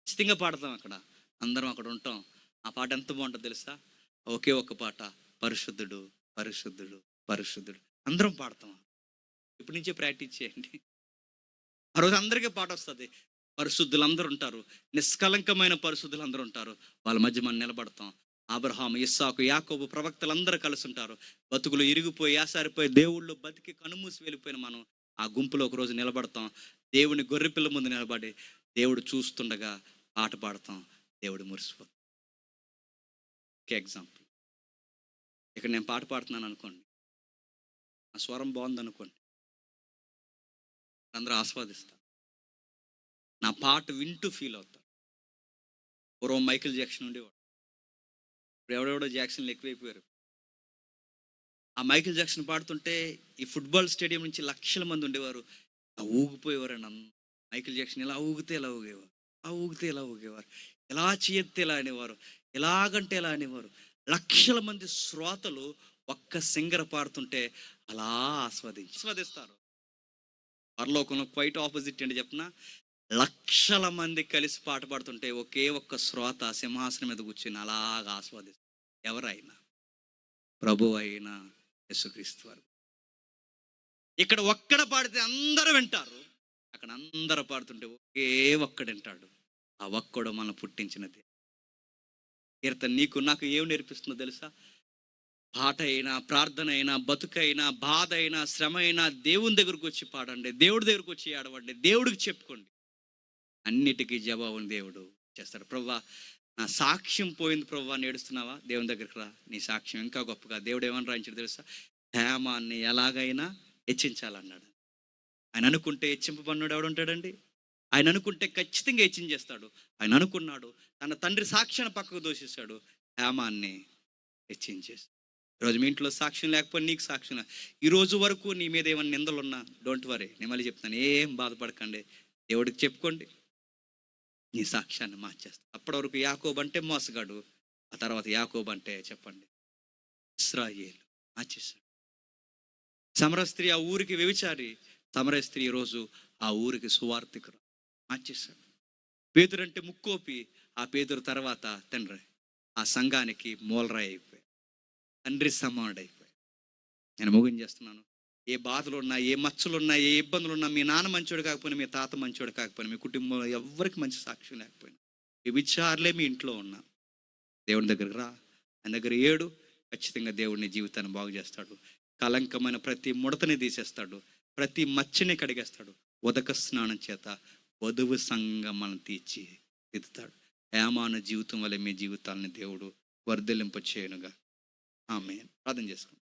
ఖచ్చితంగా పాడతాం. అక్కడ అందరం అక్కడ ఉంటాం. ఆ పాట ఎంత బాగుంటుంది తెలుసా? ఒకే ఒక్క పాట, పరిశుద్ధుడు పరిశుద్ధుడు పరిశుద్ధుడు, అందరం పాడతాం. ఇప్పటి నుంచే ప్రాక్టీస్ చేయండి. ఆ రోజు అందరికీ పాట వస్తుంది. పరిశుద్ధులు అందరూ ఉంటారు, నిష్కలంకమైన పరిశుద్ధులు అందరూ ఉంటారు. వాళ్ళ మధ్య మనం నిలబడతాం. అబ్రహాము, ఇస్సాకు, యాకోబు ప్రవక్తలందరూ కలిసి ఉంటారు. బతుకులు ఇరిగిపోయి ఆసారిపోయి దేవుళ్ళు బతికి కనుమూసి వెళ్ళిపోయిన మనం ఆ గుంపులో ఒకరోజు నిలబడతాం. దేవుని గొర్రెపిల్ల ముందు నిలబడి దేవుడు చూస్తుండగా పాట పాడతాం, దేవుడు మురిసిపోతాం. ఎగ్జాంపుల్, ఇక్కడ నేను పాట పాడుతున్నాను అనుకోండి, ఆ స్వరం బాగుంది అనుకోండి, అందరూ ఆస్వాదిస్తారు, నా పాట వింటూ ఫీల్ అవుతారు. పూర్వం మైకేల్ జాక్సన్ ఉండేవాడు, ఇప్పుడు ఎవడెవడో జాక్సన్లు ఎక్కువైపోయారు. ఆ మైకేల్ జాక్సన్ పాడుతుంటే ఈ ఫుట్బాల్ స్టేడియం నుంచి లక్షల మంది ఉండేవారు, ఊగిపోయేవారు. మైకేల్ జాక్సన్ ఇలా ఊగితే ఎలా ఊగేవారు, ఆ ఊగితే ఎలా ఊగేవారు, ఎలా చేయెత్తే ఎలా అనేవారు, ఎలాగంటే ఎలా అనేవారు. లక్షల మంది శ్రోతలు ఒక్క సింగర్ పాడుతుంటే అలా ఆస్వాదిస్తారు. పరలోకంలో క్వైట్ ఆపోజిట్ ఏంటి చెప్పిన, లక్షల మంది కలిసి పాట పాడుతుంటే ఒకే ఒక్క శ్రోత సింహాసనం మీద కూర్చొని అలాగా ఆస్వాదిస్తారు. ఎవరైనా ప్రభు అయినా యేసుక్రీస్తు వారు. ఇక్కడ ఒక్కడ పాడితే అందరూ వింటారు, అక్కడ అందరూ పాడుతుంటే ఒకే ఒక్కడు వింటాడు. ఆ ఒక్కడు మనం పుట్టించినది. కీర్తన నీకు నాకు ఏం నేర్పిస్తుందో తెలుసా? పాట అయినా, ప్రార్థన అయినా, బతుకైనా, బాధ అయినా, శ్రమ అయినా దేవుని దగ్గరకు వచ్చి పాడండి, దేవుడి దగ్గరకు వచ్చి ఆడవండి, దేవుడికి చెప్పుకోండి. అన్నిటికీ జవాబుని దేవుడు చేస్తాడు. ప్రభువా, నా సాక్ష్యం పోయింది ప్రభువా అని ఏడుస్తున్నావా? దేవుని దగ్గరికి రా, నీ సాక్ష్యం ఇంకా గొప్పగా. దేవుడు ఏమని రాయించాడు తెలుసా? హేమాన్ని ఎలాగైనా హెచ్చించాలన్నాడు. ఆయన అనుకుంటే హెచ్చింపబడినాడు ఎవడు ఉంటాడండి? ఆయన అనుకుంటే ఖచ్చితంగా హెచ్చించేస్తాడు. ఆయన అనుకున్నాడు, తన తండ్రి సాక్ష్యాన్ని పక్కకు దోషిస్తాడు, హేమాన్ని హెచ్చించేస్తాడు. ఈరోజు మీ ఇంట్లో సాక్ష్యం లేకపోతే నీకు సాక్ష్యం, ఈరోజు వరకు నీ మీద ఏమైనా నిందలున్నా డోంట్ వరీ, నేను మళ్ళీ చెప్తాను, ఏం బాధపడకండి, దేవుడికి చెప్పుకోండి, నీ సాక్ష్యాన్ని మార్చేస్తాడు. అప్పటి వరకు యాకోబు అంటే మోసగాడు, ఆ తర్వాత యాకోబు అంటే చెప్పండి, ఇశ్రాయేలు. మార్చేశాడు. సమరయ స్త్రీ ఆ ఊరికి వ్యభిచారి, సమరయ స్త్రీ ఈరోజు ఆ ఊరికి సువార్థికురు. మార్చేశాడు. పేతురు అంటే ముక్కోపి, ఆ పేతురు తర్వాత తండ్రి ఆ సంఘానికి మూలరాయి అయిపోయాడు, తండ్రి సమానుడైపోయాడు. నేను ముగించేస్తున్నాను. ఏ బాధలున్నా, ఏ మచ్చలున్నా, ఏ ఇబ్బందులున్నా, మీ నాన్న మంచోడు కాకపోయినా, మీ తాత మంచోడు కాకపోయినా, మీ కుటుంబంలో ఎవరికి మంచి సాక్ష్యం లేకపోయినా, ఈ విచారాలే మీ ఇంట్లో ఉన్నా, దేవుని దగ్గరికి రా, ఆయన దగ్గర ఏడు. ఖచ్చితంగా దేవుడిని జీవితాన్ని బాగు చేస్తాడు. కలంకమైన ప్రతి ముడతని తీసేస్తాడు, ప్రతి మచ్చని కడిగేస్తాడు. ఉదక స్నానం చేత వధువు సంగమలను తీర్చిదిద్దుతాడు. హేమాను జీవితం వల్ల మీ జీవితాలని దేవుడు వర్ధిల్లింప చేయనుగా. ఆమేన్. ప్రార్థన చేసుకోండి.